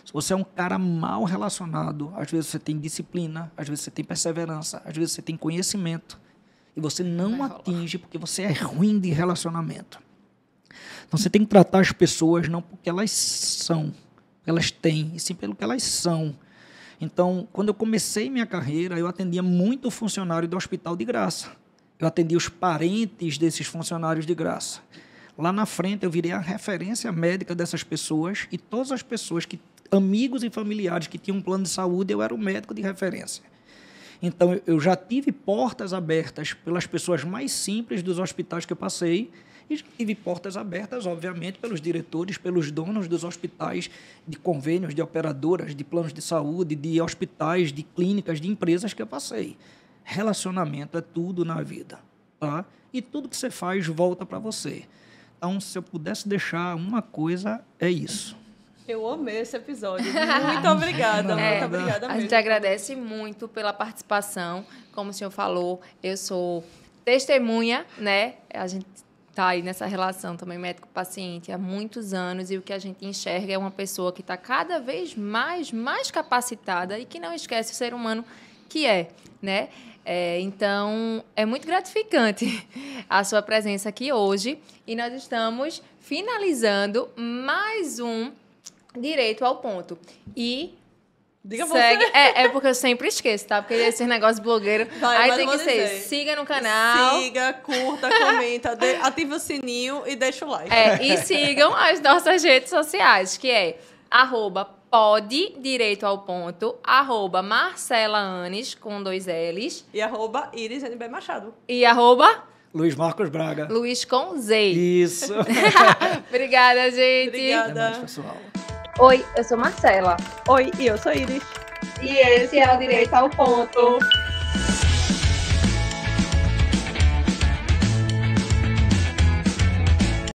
Se você é um cara mal relacionado, às vezes você tem disciplina, às vezes você tem perseverança, às vezes você tem conhecimento e você não atinge porque você é ruim de relacionamento. Então, você tem que tratar as pessoas não porque elas são, elas têm, e sim pelo que elas são. Então, quando eu comecei minha carreira, eu atendia muito funcionário do Hospital de Graça. Eu atendia os parentes desses funcionários de graça. Lá na frente, eu virei a referência médica dessas pessoas e todas as pessoas, amigos e familiares que tinham um plano de saúde, eu era o médico de referência. Então, eu já tive portas abertas pelas pessoas mais simples dos hospitais que eu passei, e já tive portas abertas, obviamente, pelos diretores, pelos donos dos hospitais, de convênios, de operadoras, de planos de saúde, de hospitais, de clínicas, de empresas que eu passei. Relacionamento é tudo na vida. tá? E tudo que você faz volta para você. Então, se eu pudesse deixar uma coisa, é isso. Eu amei esse episódio. Muito obrigada, muito obrigada mesmo. A gente agradece muito pela participação. Como o senhor falou, eu sou testemunha, né? A gente está aí nessa relação também médico-paciente há muitos anos e o que a gente enxerga é uma pessoa que está cada vez mais capacitada e que não esquece o ser humano que é, né? Então, é muito gratificante a sua presença aqui hoje e nós estamos finalizando mais um Direito ao Ponto. E diga segue, você. é porque eu sempre esqueço, tá? Porque esses negócios blogueiros. Aí mas tem eu que vou ser, dizer. siga no canal. Siga, curta, comenta, ativa o sininho e deixa o like. E sigam as nossas redes sociais, que é @pode direito ao ponto, @Marcela Anes, com 2 L's, E @IrisNB Machado. e Luiz Marcos Braga. @Luiz com Z. Isso. Obrigada, gente. Obrigada. Até mais, pessoal. Oi, eu sou Marcela. Oi, e eu sou Iris. E esse é o Direito ao Ponto.